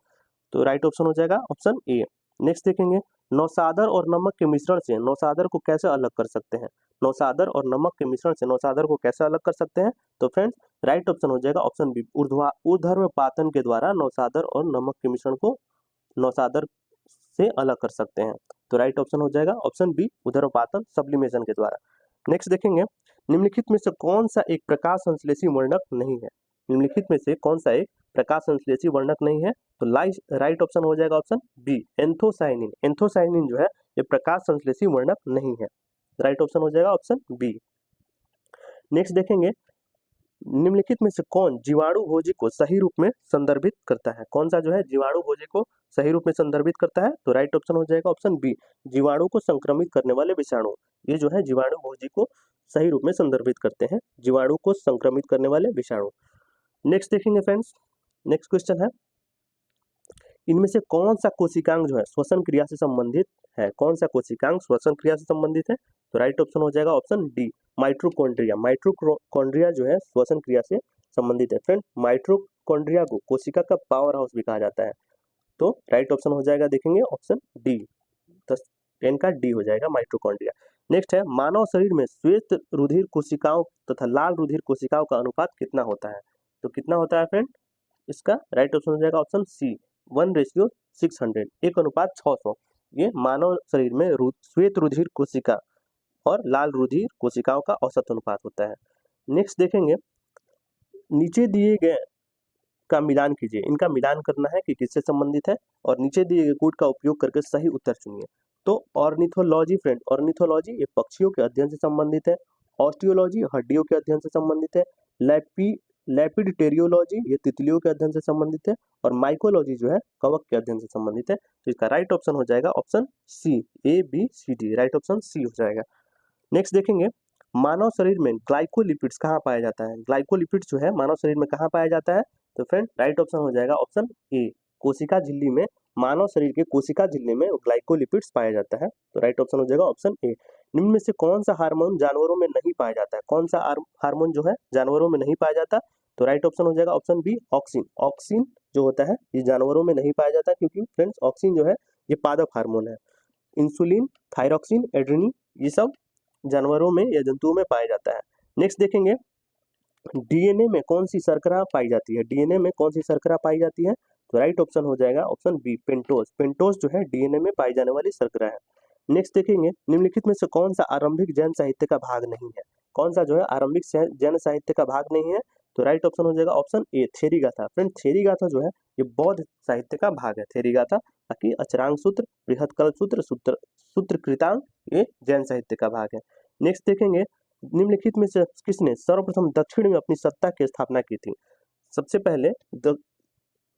तो राइट ऑप्शन हो जाएगा ऑप्शन ए। नेक्स्ट देखेंगे, नौसादर और नमक के मिश्रण से नौसादर को कैसे अलग कर सकते हैं? नौसादर और नमक के मिश्रण से नौसादर को कैसे अलग कर सकते हैं? तो फ्रेंड्स, राइट ऑप्शन हो जाएगा ऑप्शन बी, ऊर्ध्वाधर पातन के द्वारा नौसादर और नमक के मिश्रण को नौसादर से अलग कर सकते हैं। तो राइट ऑप्शन हो जाएगा ऑप्शन बी, ऊर्ध्वाधर पातन सब्लिमेशन के द्वारा। नेक्स्ट देखेंगे, निम्नलिखित में से कौन सा एक प्रकाश संश्लेषी वर्णक नहीं है? निम्नलिखित में से कौन सा एक प्रकाश संश्लेषी वर्णक नहीं है? तो राइट ऑप्शन हो जाएगा ऑप्शन बी, एंथोसाइनिन। एंथोसाइनिन जो है ये प्रकाश संश्लेषी वर्णक नहीं है। राइट ऑप्शन हो जाएगा ऑप्शन बी। नेक्स्ट देखेंगे, निम्नलिखित में से कौन जीवाणु भोजी को सही रूप में संदर्भित करता है? कौन सा जो है जीवाणु भोजी को सही रूप में संदर्भित करता है? तो राइट ऑप्शन हो जाएगा ऑप्शन बी, जीवाणु को संक्रमित करने वाले विषाणु। ये जो है जीवाणु भोजी को सही रूप में संदर्भित करते हैं, जीवाणु को संक्रमित करने वाले विषाणु। नेक्स्ट देखेंगे फ्रेंड्स, नेक्स्ट क्वेश्चन है, इनमें से कौन सा कोशिकांग जो है श्वसन क्रिया से संबंधित है? कौन सा कोशिकांग श्वसन क्रिया से संबंधित है? तो राइट ऑप्शन हो जाएगा ऑप्शन डी, माइटोकॉन्ड्रिया। माइटोकॉन्ड्रिया जो है श्वसन क्रिया से संबंधित है। फ्रेंड, माइटोकॉन्ड्रिया को कोशिका का पावर हाउस भी कहा जाता है। तो राइट ऑप्शन हो जाएगा, देखेंगे ऑप्शन डी, 10 का डी हो जाएगा माइटोकॉन्ड्रिया। नेक्स्ट है, मानव शरीर में श्वेत रुधिर कोशिकाओं तथा लाल रुधिर कोशिकाओं का अनुपात कितना होता है? तो कितना होता है फ्रेंड? इसका राइट ऑप्शन हो जाएगा ऑप्शन सी, 1:600, 1:600। ये मानव शरीर में श्वेत रुधिर कोशिका और लाल रुधिर कोशिकाओं का औसत अनुपात होता है। नेक्स्ट देखेंगे, नीचे दिए गए का मिलान कीजिए। इनका मिलान करना है कि किससे संबंधित है, और नीचे दिए गए कूट का उपयोग करके सही उत्तर चुनिए। तो ऑर्निथोलॉजी फ्रेंड, ऑर्निथोलॉजी ये पक्षियों के अध्ययन से संबंधित है। ऑस्टियोलॉजी हड्डियों के अध्ययन से संबंधित है। लैपिडटेरियोलॉजी ये तितलियों के अध्ययन से संबंधित है। और माइकोलॉजी जो है कवक के अध्ययन से संबंधित है। तो इसका राइट ऑप्शन हो जाएगा option C, A B C D, right option C हो जाएगा। नेक्स्ट देखेंगे, मानव शरीर में ग्लाइकोलिपिड्स कहाँ पाया जाता है? ग्लाइकोलिपिड्स जो है मानव शरीर में कहाँ पाया जाता है? तो फ्रेंड राइट ऑप्शन हो जाएगा ऑप्शन ए, कोशिका झिल्ली में। मानव शरीर के कोशिका झिल्ली में ग्लाइकोलिपिड्स पाया जाता है। तो राइट ऑप्शन हो जाएगा ऑप्शन ए। निम्न में से कौन सा हार्मोन जानवरों में नहीं पाया जाता है? कौन सा हार्मोन जो है जानवरों में नहीं पाया जाता? तो राइट ऑप्शन हो जाएगा ऑप्शन बी, ऑक्सिन। ऑक्सिन जो होता है ये जानवरों में नहीं पाया जाता, क्योंकि फ्रेंड्स ऑक्सिन जो है ये पादप हार्मोन है। इंसुलिन, थायरॉक्सिन, एड्रेनिन ये सब जानवरों में या जंतुओं में पाया जाता है। नेक्स्ट देखेंगे, डीएनए में कौन सी शर्करा पाई जाती है? डीएनए में कौन सी शर्करा पाई जाती है? तो राइट ऑप्शन हो जाएगा ऑप्शन बी, पेंटोज। पेंटोज जो है डीएनए में पाई जाने वाली शर्करा है। नेक्स्ट देखेंगे, निम्नलिखित में से कौन सा आरंभिक जैन साहित्य का भाग नहीं है? कौन सा जो है आरंभिक जैन साहित्य का भाग नहीं है? तो राइट ऑप्शन हो जाएगा option A, Therigatha. Friend Therigatha जो है ये बौद्ध साहित्य का भाग है। थेरीगाथा, बाकी अचरांग सूत्र, बृहत्कल्प सूत्र, सूत्रकृतांग ये जैन साहित्य का भाग है। नेक्स्ट देखेंगे, निम्नलिखित में से किसने सर्वप्रथम दक्षिण में अपनी सत्ता की स्थापना की थी? सबसे पहले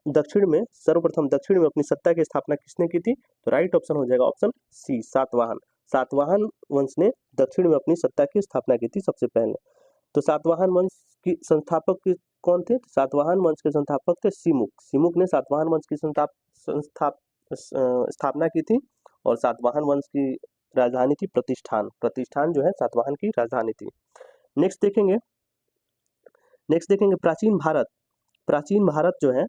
दक्षिण में अपनी सत्ता की स्थापना किसने की थी? तो राइट ऑप्शन हो जाएगा ऑप्शन सी, सातवाहन। सातवाहन वंश ने दक्षिण में अपनी सत्ता की स्थापना की थी सबसे पहले। तो सातवाहन वंश की संस्थापक कौन थे? सातवाहन वंश के संस्थापक थे सिमुक। सिमुक ने सातवाहन वंश की स्थापना की थी, और सातवाहन वंश की राजधानी थी प्रतिष्ठान। प्रतिष्ठान जो है सातवाहन की राजधानी थी। नेक्स्ट देखेंगे, प्राचीन भारत जो है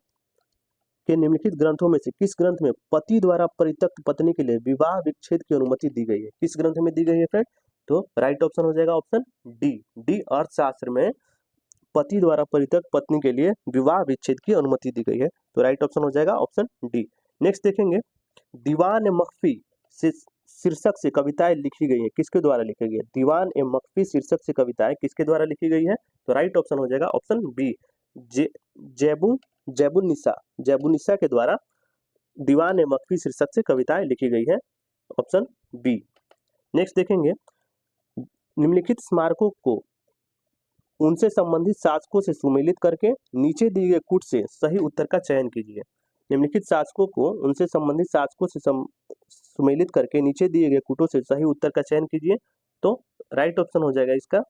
के निम्नलिखित ग्रंथों में से किस ग्रंथ में पति द्वारा परित्यक्त पत्नी के लिए विवाह विच्छेद की अनुमति दी गई है? किस ग्रंथ में दी गई है फ्रेंड? तो राइट ऑप्शन हो जाएगा ऑप्शन डी, अर्थशास्त्र में पति द्वारा परित्यक्त पत्नी के लिए विवाह विच्छेद की अनुमति दी गई है। तो राइट ऑप्शन हो जाएगा ऑप्शन डी। नेक्स्ट देखेंगे, दीवान मख्फी से शीर्षक से कविताएं लिखी गई है, किसके द्वारा लिखी गई है? दीवान ए मख्फी शीर्षक से कविताएं किसके द्वारा लिखी गई है? तो राइट ऑप्शन हो जाएगा ऑप्शन बी, जैबुनिसा के द्वारा दीवान ए मख्फी शीर्षक से कविताएं लिखी गई है, ऑप्शन बी। नेक्स्ट देखेंगे, निम्नलिखित स्मारकों को उनसे संबंधित शासकों से सुमेलित करके नीचे दिए गए कूट से सही उत्तर का चयन कीजिए। निम्नलिखित शासकों को उनसे संबंधित शासकों से सुमेलित करके नीचे दिए गए कूटों से सही उत्तर का चयन कीजिए। तो राइट ऑप्शन हो जाएगा इसका,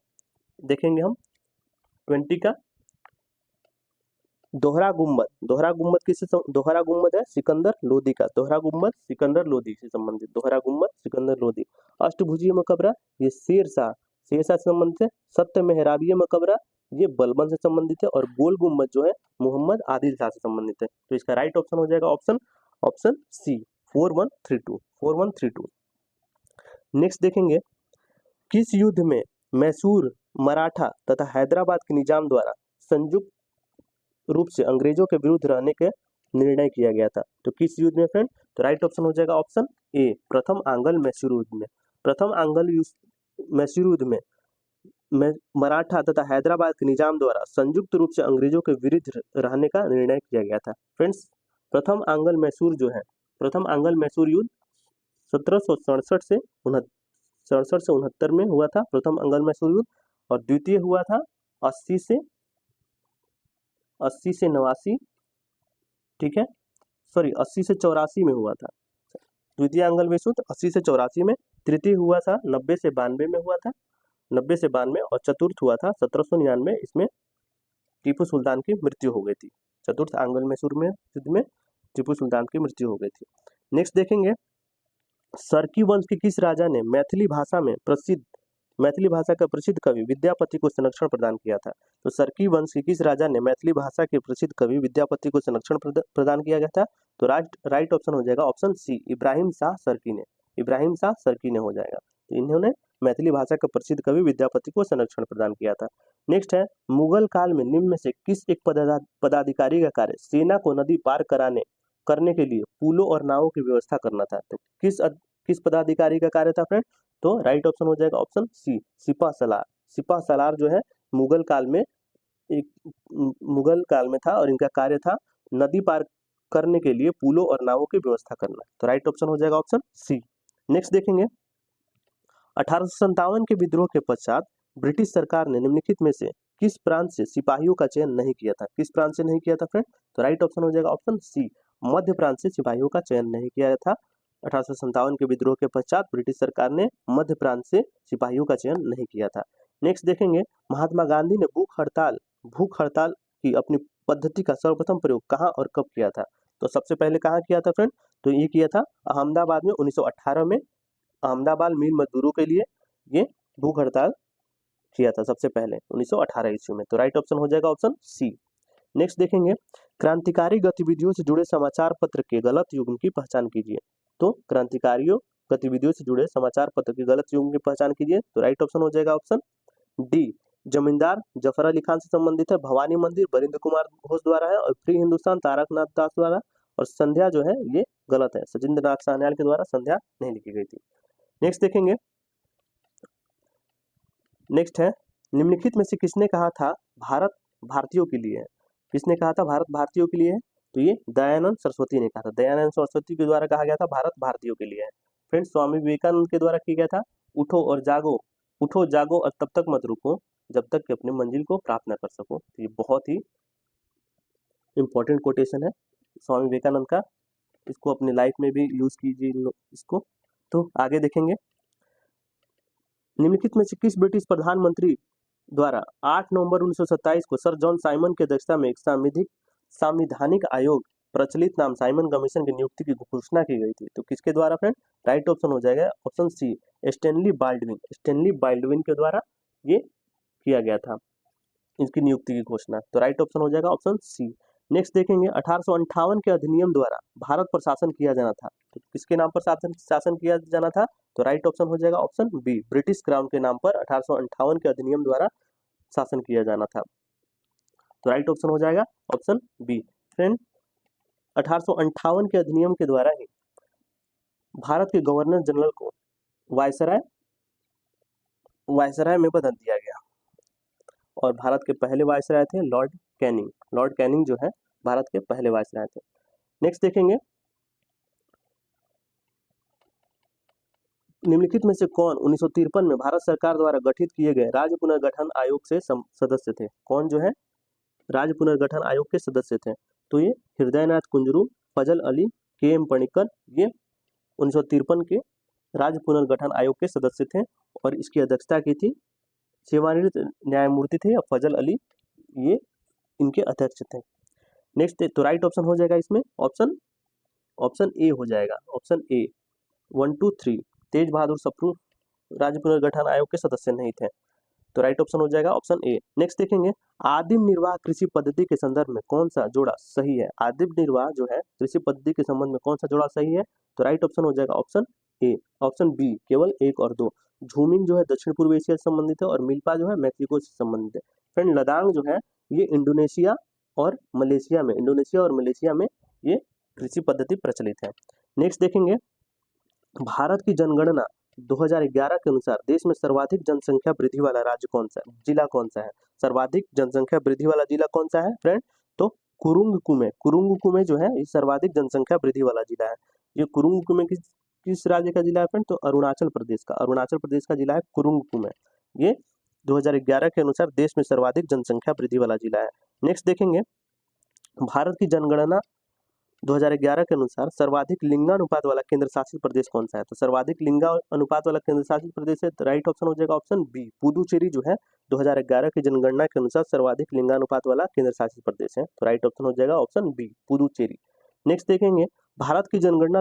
देखेंगे हम 20 का दोहरा गुम्बद किससे? दोहरा गुम्बद है सिकंदर लोदी का। दोहरा गुम्बद सिकंदर लोदी से संबंधित, दोहरा गुम्बद सिकंदर लोदी। अष्टभुजीय मकबरा ये शेरशाह से संबंधित है। सत्य मेहराबिया मकबरा ये बलबन से संबंधित है। और गोल गुम्बद जो है मोहम्मद आदिल शाह से संबंधित है। तो इसका राइट ऑप्शन हो जाएगा ऑप्शन सी, 4132। नेक्स्ट देखेंगे, किस युद्ध में मैसूर, मराठा तथा हैदराबाद के निजाम द्वारा संयुक्त रूप से अंग्रेजों के विरुद्ध रहने के निर्णय किया गया था? तो किस युद्ध में फ्रेंड? तो राइट ऑप्शन हो जाएगा ऑप्शन ए, प्रथम आंग्ल मैसूर युद्ध में। प्रथम आंग्ल मैसूर युद्ध में मराठा तथा हैदराबाद के निजाम द्वारा संयुक्त रूप से अंग्रेजों के विरुद्ध रहने का निर्णय किया गया था। फ्रेंड्स, प्रथम आंग्ल मैसूर युद्ध 1767 से 69 में हुआ था, प्रथम आंग्ल मैसूर युद्ध। और द्वितीय हुआ था 80 से 89, ठीक है, सॉरी 80 से 84 में हुआ था। द्वितीय आंग्ल मैसूर 80 से 84 में, तृतीय हुआ था 90 से 92 में हुआ था, 90 से 92, और चतुर्थ हुआ था 1799। इसमें टीपू सुल्तान की मृत्यु हो गई थी। चतुर्थ आंग्ल मैसूर में युद्ध में टीपू सुल्तान की मृत्यु हो गई थी। नेक्स्ट देखेंगे, सरकी वंश के किस राजा ने मैथिली भाषा का प्रसिद्ध कवि विद्यापति को संरक्षण प्रदान किया था? तो सरकी वंश के किस राजा ने मैथिली भाषा के प्रसिद्ध कवि विद्यापति को संरक्षण प्रदान किया गया था? तो राइट ऑप्शन हो जाएगा ऑप्शन सी, इब्राहिम शाह सरकी ने हो जाएगा। तो इन्होंने मैथिली भाषा के प्रसिद्ध कवि विद्यापति को संरक्षण प्रदान किया था। नेक्स्ट है, मुगल काल में निम्न में से किस एक पदाधिकारी का कार्य सेना को नदी पार करने के लिए पुलों और नावों की व्यवस्था करना था? तो किस पदाधिकारी का कार्य था फ्रेंड? तो राइट ऑप्शन हो जाएगा ऑप्शन सी, सिपा सलार जो है मुगल काल में था और इनका कार्य था नदी पार करने के लिए पुलों और नावों की व्यवस्था करना। तो राइट ऑप्शन हो जाएगा ऑप्शन सी। नेक्स्ट देखेंगे, 1857 के विद्रोह के पश्चात ब्रिटिश सरकार ने निम्नलिखित में से किस प्रांत से सिपाहियों का चयन नहीं किया था? किस प्रांत से नहीं किया था फ्रेंड? तो राइट ऑप्शन हो जाएगा ऑप्शन सी, मध्य प्रांत से सिपाहियों का चयन नहीं किया था। 1857 के विद्रोह के पश्चात ब्रिटिश सरकार ने मध्य प्रांत से सिपाहियों का चयन नहीं किया था। नेक्स्ट देखेंगे, महात्मा गांधी ने भूख हड़ताल की अपनी पद्धति का सर्वप्रथम प्रयोग कहाँ और कब किया था? तो सबसे पहले कहाँ किया था फ्रेंड? तो ये किया था अहमदाबाद में 1918 में, अहमदाबाद मिल मजदूरों के लिए ये भूख हड़ताल किया था सबसे पहले 1918 ईस्वी में। तो राइट ऑप्शन हो जाएगा ऑप्शन सी। नेक्स्ट देखेंगे, क्रांतिकारी गतिविधियों से जुड़े समाचार पत्र के गलत युग्म की पहचान कीजिए। तो क्रांतिकारियों गतिविधियों से जुड़े समाचार पत्र के गलत युग्म की पहचान कीजिए। तो राइट ऑप्शन हो जाएगा ऑप्शन डी, जमींदार जफर अली खान से संबंधित है, भवानी मंदिर बरिंद्र कुमार घोष द्वारा है, और फ्री हिंदुस्तान तारकनाथ दास द्वारा, और संध्या जो है ये गलत है, सचिंद्र नाथ सान्याल के द्वारा संध्या नहीं लिखी गई थी। नेक्स्ट देखेंगे, नेक्स्ट है, निम्नलिखित में से किसने कहा था भारत भारतीयों के लिए है? किसने कहा था भारत भारतीयों के लिए है? तो ये दयानंद सरस्वती ने कहा था। दयानंद सरस्वती के द्वारा कहा गया था भारत भारतीयों के लिए है। फ्रेंड्स, स्वामी विवेकानंद के द्वारा किया गया था उठो जागो और तब तक मत रुको जब तक कि अपनी मंजिल को प्राप्त न कर सको। तो ये बहुत ही इंपॉर्टेंट कोटेशन है स्वामी विवेकानंद का, इसको अपनी लाइफ में भी यूज कीजिए इसको। तो आगे देखेंगे, निम्नलिखित में से किस ब्रिटिश प्रधानमंत्री द्वारा 8 नवंबर 1927 को सर जॉन साइमन की अध्यक्षता में एक संवैधानिक आयोग प्रचलित नाम साइमन कमीशन की नियुक्ति की घोषणा की गई थी? तो किसके द्वारा फ्रेंड? राइट ऑप्शन हो जाएगा ऑप्शन सी, स्टैनली बाल्डविन के द्वारा ये किया गया था इसकी नियुक्ति की घोषणा। तो राइट ऑप्शन हो जाएगा ऑप्शन सी। नेक्स्ट देखेंगे, 1858 के अधिनियम द्वारा भारत पर शासन किया जाना था। तो किसके नाम पर शासन किया जाना था? तो राइट ऑप्शन हो जाएगा ऑप्शन बी, ब्रिटिश क्राउन के नाम पर 1858 के अधिनियम द्वारा शासन किया जाना था। तो राइट ऑप्शन हो जाएगा ऑप्शन बी। फ्रेंड, 1858 के अधिनियम के द्वारा ही भारत के गवर्नर जनरल को वायसराय में बदल दिया गया, और भारत के पहले वायसराय थे लॉर्ड कैनिंग जो है भारत के पहले वायसराय थे। नेक्स्ट देखेंगे, निम्नलिखित में से कौन 1953 में भारत सरकार द्वारा गठित किए गए राज्य पुनर्गठन आयोग से सदस्य थे? कौन जो है राज्य पुनर्गठन आयोग के सदस्य थे? तो ये हृदयनाथ कुंजरू, फजल अली, के.एम. पणिक्कर, ये 1953 के राज्य पुनर्गठन आयोग के सदस्य थे, और इसकी अध्यक्षता की थी सेवानिवृत्त न्यायमूर्ति थे फजल अली, ये इनके अध्यक्ष थे। नेक्स्ट, तो राइट ऑप्शन हो जाएगा इसमें ऑप्शन ए हो जाएगा, ऑप्शन ए 1, 2, 3। तेज बहादुर सप्रू राज्य पुनर्गठन आयोग के सदस्य नहीं थे। तो राइट ऑप्शन हो जाएगा ऑप्शन ए। नेक्स्ट देखेंगे, आदिम निर्वाह कृषि पद्धति के संदर्भ में कौन सा जोड़ा सही है? आदिम निर्वाह जो है कृषि पद्धति के संबंध में कौन सा जोड़ा सही है? तो राइट ऑप्शन हो जाएगा ऑप्शन ए। ऑप्शन बी केवल 1 और 2, झूमिंग जो है दक्षिण पूर्व एशिया से संबंधित है, और मिल्पा जो है मैक्सिको से संबंधित है। फ्रेंड, लदांग जो है ये इंडोनेशिया और मलेशिया में ये कृषि पद्धति प्रचलित है। नेक्स्ट देखेंगे, भारत की जनगणना 2011 के अनुसार देश में सर्वाधिक जनसंख्या वृद्धि वाला राज्य कौन सा है, जिला कौन सा है? सर्वाधिक जनसंख्या वृद्धि वाला जिला कौन सा है फ्रेंड? तो कुरुंग कुमे जो है ये सर्वाधिक जनसंख्या वृद्धि वाला जिला है। ये कुरुंग कुमे किस राज्य का जिला है फ्रेंड? तो अरुणाचल प्रदेश का जिला है कुरुंग कुमे। ये 2011 के अनुसार देश में सर्वाधिक जनसंख्या वृद्धि वाला जिला है। नेक्स्ट देखेंगे, भारत की जनगणना 2011 के अनुसार सर्वाधिक लिंगानुपात वाला केंद्र शासित प्रदेश कौन सा है? तो सर्वाधिक लिंगानुपात वाला केंद्र शासित प्रदेश है, तो राइट ऑप्शन हो जाएगा ऑप्शन बी, पुदुचेरी जो है 2011 की जनगणना के अनुसार सर्वाधिक लिंगानुपात वाला केंद्र शासित प्रदेश है, तो राइट ऑप्शन हो जाएगा ऑप्शन बी, पुदुचेरी। नेक्स्ट देखेंगे, भारत की जनगणना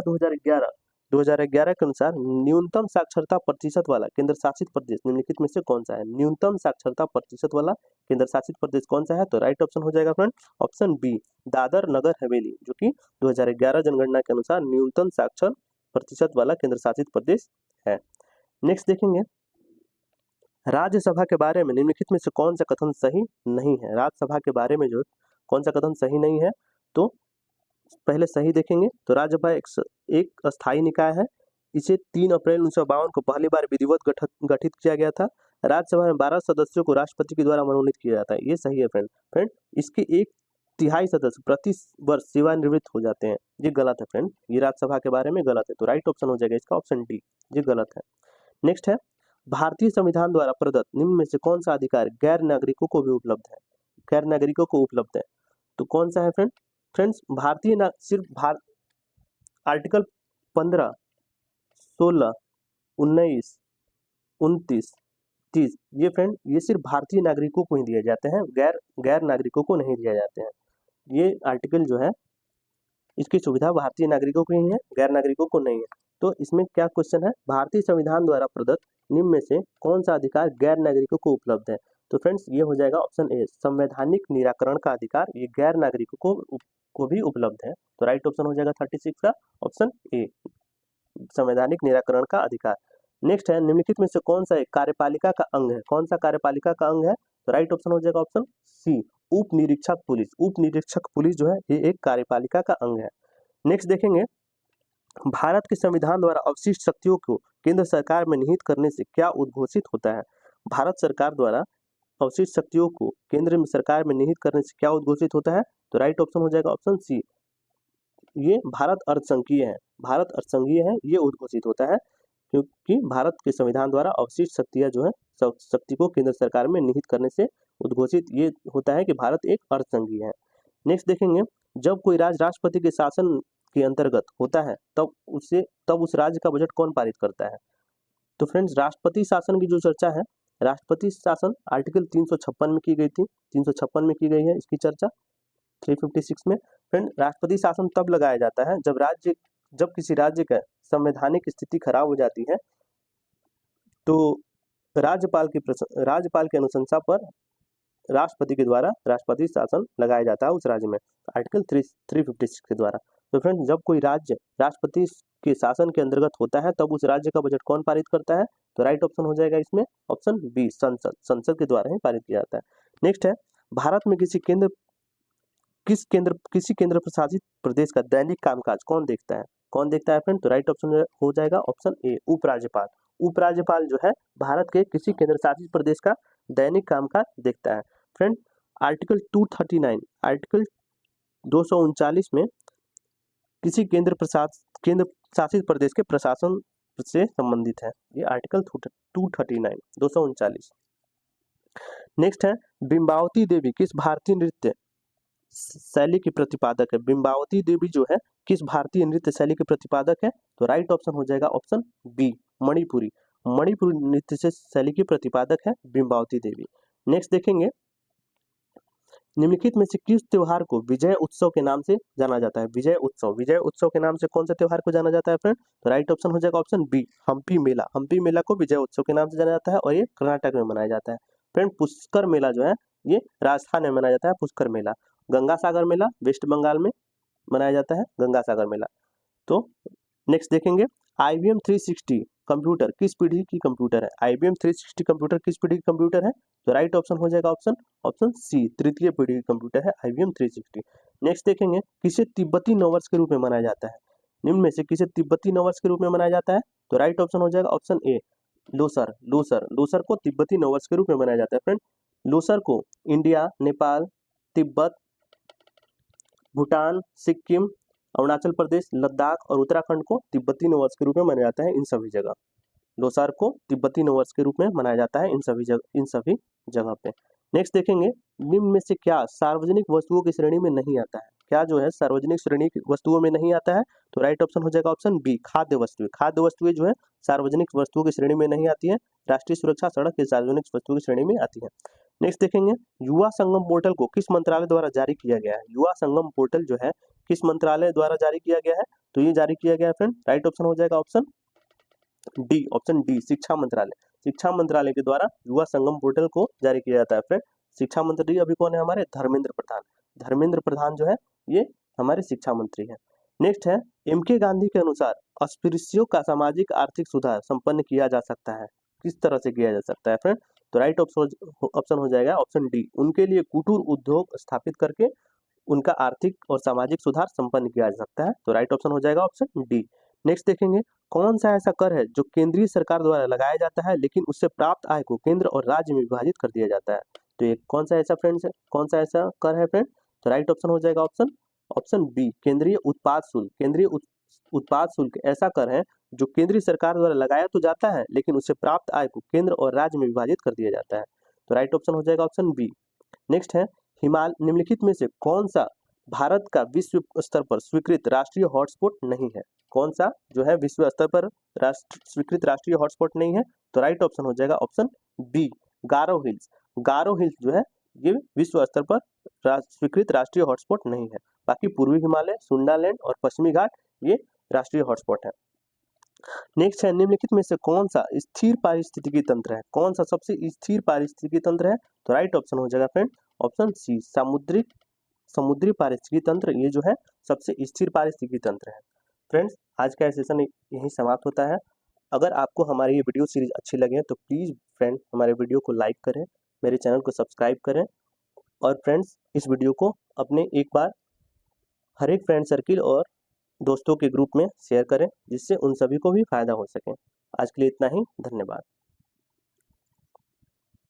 2011 के अनुसार न्यूनतम साक्षरता प्रतिशत वाला केंद्र शासित प्रदेश निम्नलिखित में से कौन सा है? न्यूनतम साक्षरता प्रतिशत वाला केंद्र शासित प्रदेश कौन सा है? तो राइट ऑप्शन हो जाएगा friend option B, Dadar Nagar Haveli, जो कि 2011 जनगणना के अनुसार न्यूनतम साक्षर प्रतिशत वाला केंद्र शासित प्रदेश है। नेक्स्ट देखेंगे, राज्यसभा के बारे में निम्नलिखित में से कौन सा कथन सही नहीं है? राज्यसभा के बारे में जो कौन सा कथन सही नहीं है? तो पहले सही देखेंगे, तो राज्यसभा एक अस्थायी निकाय है। इसे 3 अप्रैल 1952 को पहली बार विधिवत गठित किया गया था। राज्यसभा में 12 सदस्यों को राष्ट्रपति के द्वारा मनोनीत किया जाता है, ये सही है फ्रेंड। इसके 1/3 सदस्य प्रति वर्ष सेवानिवृत्त हो जाते हैं, ये गलत है फ्रेंड। ये राज्यसभा के बारे में गलत है, तो राइट ऑप्शन हो जाएगा इसका ऑप्शन डी, ये गलत है। नेक्स्ट है, भारतीय संविधान द्वारा प्रदत्त निम्न में से कौन सा अधिकार गैर नागरिकों को भी उपलब्ध है? गैर नागरिकों को उपलब्ध है, तो कौन सा है फ्रेंड्स? आर्टिकल 15, 16, 19, 29, 30, ये फ्रेंड ये सिर्फ भारतीय नागरिकों को ही दिए जाते हैं, गैर नागरिकों को नहीं दिए जाते हैं। ये आर्टिकल जो है इसकी सुविधा भारतीय नागरिकों को ही है, गैर नागरिकों को नहीं है। तो इसमें क्या क्वेश्चन है, भारतीय संविधान द्वारा प्रदत्त निम्न में से कौन सा अधिकार गैर नागरिकों को उपलब्ध है? तो फ्रेंड्स ये हो जाएगा ऑप्शन ए, संवैधानिक निराकरण का अधिकार, ये गैर नागरिकों को भी उपलब्ध है, तो राइट ऑप्शन हो जाएगा 36 का ऑप्शन ए, संवैधानिक निराकरण का अधिकार। नेक्स्ट है, निम्नलिखित में से कौन सा एक कार्यपालिका का अंग है? कौन सा कार्यपालिका का अंग है? तो राइट ऑप्शन हो जाएगा ऑप्शन सी, उप निरीक्षक पुलिस। उप निरीक्षक पुलिस जो है ये एक कार्यपालिका का अंग है। नेक्स्ट देखेंगे, भारत के संविधान द्वारा अवशिष्ट शक्तियों को केंद्र सरकार में निहित करने से क्या उद्घोषित होता है? भारत सरकार द्वारा अवशिष्ट शक्तियों को केंद्र में सरकार में निहित करने से क्या उद्घोषित होता है? तो राइट ऑप्शन हो जाएगा ऑप्शन सी, ये भारत अर्धसंघीय है। भारत अर्धसंघीय है, ये उद्घोषित होता है क्योंकि भारत के संविधान द्वारा अवशिष्ट शक्तियां जो है शक्ति को केंद्र सरकार में निहित करने से उद्घोषित ये होता है कि भारत एक अर्धसंघीय है। नेक्स्ट देखेंगे, जब कोई राज्य राष्ट्रपति के शासन के अंतर्गत होता है तब उस राज्य का बजट कौन पारित करता है? तो फ्रेंड्स राष्ट्रपति शासन की जो चर्चा है, राष्ट्रपति शासन आर्टिकल 356 में की गई थी, 356 में की गई है इसकी चर्चा 356 में। फ्रेंड राष्ट्रपति शासन तब लगाया जाता है जब किसी राज्य का संवैधानिक स्थिति खराब हो जाती है, तो राज्यपाल की अनुशंसा पर राष्ट्रपति के द्वारा राष्ट्रपति शासन लगाया जाता है उस राज्य में, आर्टिकल 356 के द्वारा। तो फ्रेंड जब कोई राज्य राष्ट्रपति के शासन के अंतर्गत होता है तब उस राज्य का बजट कौन पारित करता है? तो राइट ऑप्शन हो जाएगा इसमें ऑप्शन बी, संसद के द्वारा ही पारित किया जाता है। नेक्स्ट है, भारत में किसी केंद्र प्रशासित प्रदेश का दैनिक कामकाज कौन देखता है? कौन देखता है फ्रेंड? तो राइट ऑप्शन हो जाएगा ऑप्शन ए, उपराज्यपाल। उपराज्यपाल जो है भारत के किसी केंद्र शासित प्रदेश का दैनिक कामकाज देखता है। फ्रेंड आर्टिकल 239, आर्टिकल 239 में किसी केंद्र शासित प्रदेश के प्रशासन से संबंधित है, ये आर्टिकल 239, 239। नेक्स्ट है, बिंबावती देवी किस भारतीय नृत्य शैली की प्रतिपादक है? बिंबावती देवी जो है किस भारतीय नृत्य शैली के प्रतिपादक है? तो राइट ऑप्शन हो जाएगा ऑप्शन बी, मणिपुरी नृत्य शैली की प्रतिपादक है बिंबावती देवी। नेक्स्ट देखेंगे, निम्नलिखित में से किस त्योहार को विजय उत्सव के नाम से जाना जाता है? विजय उत्सव के नाम से कौन सा त्योहार को जाना जाता है फ्रेंड? तो राइट ऑप्शन हो जाएगा ऑप्शन बी, हम्पी मेला को विजय उत्सव के नाम से जाना जाता है और ये कर्नाटक में मनाया जाता है। फ्रेंड पुष्कर मेला जो है ये राजस्थान में मनाया जाता है, पुष्कर मेला। गंगा सागर मेला वेस्ट बंगाल में मनाया जाता है, गंगा सागर मेला। तो नेक्स्ट देखेंगे, IBM 360 कंप्यूटर किस पीढ़ी की कंप्यूटर है? IBM 360 कंप्यूटर किस पीढ़ी की कंप्यूटर है? तो राइट ऑप्शन हो जाएगा ऑप्शन सी, तृतीय पीढ़ी की कंप्यूटर है IBM 360। नेक्स्ट देखेंगे, किसे तिब्बती नववर्ष के रूप में मनाया जाता है? निम्न में से किसे तिब्बती नववर्ष के रूप में मनाया जाता है? तो राइट ऑप्शन हो जाएगा ऑप्शन ए लोसर। लोसर लोसर को तिब्बती नववर्ष के रूप में मनाया जाता है फ्रेंड। लोसर को इंडिया, नेपाल, तिब्बत, भूटान, सिक्किम, अरुणाचल प्रदेश, लद्दाख और उत्तराखंड को तिब्बती नववर्ष के रूप में मनाया जाता है इन सभी जगह। लोसार को तिब्बती नववर्ष के रूप में मनाया जाता है इन सभी जगह पे। नेक्स्ट देखेंगे, निम्न में से क्या सार्वजनिक वस्तुओं की श्रेणी में नहीं आता है? क्या जो है सार्वजनिक श्रेणी की वस्तुओं में नहीं आता है? तो राइट ऑप्शन हो जाएगा ऑप्शन बी खाद्य वस्तुएं। खाद्य वस्तुएं जो है सार्वजनिक वस्तुओं की श्रेणी में नहीं आती है। राष्ट्रीय सुरक्षा, सड़क ये सार्वजनिक वस्तुओं की श्रेणी में आती है। नेक्स्ट देखेंगे, युवा संगम पोर्टल को किस मंत्रालय द्वारा जारी किया गया है? युवा संगम पोर्टल जो है किस मंत्रालय द्वारा जारी किया गया है? तो ये जारी किया गया है फ्रेंड, राइट ऑप्शन हो जाएगा ऑप्शन डी, ऑप्शन डी शिक्षा मंत्रालय। शिक्षा मंत्रालय के द्वारा युवा संगम पोर्टल को जारी किया जाता है फ्रेंड। शिक्षा मंत्री अभी कौन है हमारे? धर्मेंद्र प्रधान। धर्मेंद्र प्रधान जो है ये हमारे शिक्षा मंत्री हैं। नेक्स्ट है, एम.के. गांधी के अनुसार अस्पृश्यों का सामाजिक आर्थिक सुधार संपन्न किया जा सकता है, किस तरह से किया जा सकता है फ्रेंड? तो राइट ऑप्शन हो जाएगा ऑप्शन डी, उनके लिए कुटीर उद्योग स्थापित करके उनका आर्थिक और सामाजिक सुधार संपन्न किया जा सकता है। तो राइट ऑप्शन हो जाएगा ऑप्शन डी। नेक्स्ट देखेंगे, कौन सा ऐसा कर है जो केंद्रीय सरकार द्वारा लगाया जाता है लेकिन उससे प्राप्त आय को केंद्र और राज्य में विभाजित कर दिया जाता है? तो ये कौन सा ऐसा फ्रेंड्स है, कौन सा ऐसा कर है फ्रेंड? तो राइट ऑप्शन हो जाएगा ऑप्शन बी केंद्रीय उत्पाद शुल्क। केंद्रीय उत्पाद शुल्क ऐसा कर है जो केंद्रीय सरकार द्वारा लगाया तो जाता है लेकिन उससे प्राप्त आय को केंद्र और राज्य में विभाजित कर दिया जाता है। तो राइट ऑप्शन हो जाएगा ऑप्शन बी। नेक्स्ट है, निम्नलिखित में से कौन सा भारत का विश्व स्तर पर स्वीकृत राष्ट्रीय हॉटस्पॉट नहीं है? कौन सा जो है विश्व स्तर पर स्वीकृत राष्ट्रीय हॉटस्पॉट नहीं है? तो राइट ऑप्शन हो जाएगा ऑप्शन बी गारो हिल्स। गारो हिल्स जो है ये विश्व स्तर पर स्वीकृत राष्ट्रीय हॉटस्पॉट नहीं है। बाकी पूर्वी हिमालय, सुंडालैंड और पश्चिमी घाट ये राष्ट्रीय हॉटस्पॉट है। नेक्स्ट है, निम्नलिखित में से कौन सा स्थिर पारिस्थितिकी तंत्र है? कौन सा सबसे स्थिर पारिस्थितिकी तंत्र है? तो राइट ऑप्शन हो जाएगा फ्रेंड ऑप्शन सी समुद्री पारिस्थितिकी तंत्र, ये जो है सबसे स्थिर पारिस्थितिकी तंत्र है। फ्रेंड्स, आज का सेशन यहीं समाप्त होता है। अगर आपको हमारी ये वीडियो सीरीज अच्छी लगे तो प्लीज़ फ्रेंड हमारे वीडियो को लाइक करें, मेरे चैनल को सब्सक्राइब करें और फ्रेंड्स इस वीडियो को अपने एक बार हर एक फ्रेंड सर्किल और दोस्तों के ग्रुप में शेयर करें जिससे उन सभी को भी फायदा हो सके। आज के लिए इतना ही, धन्यवाद।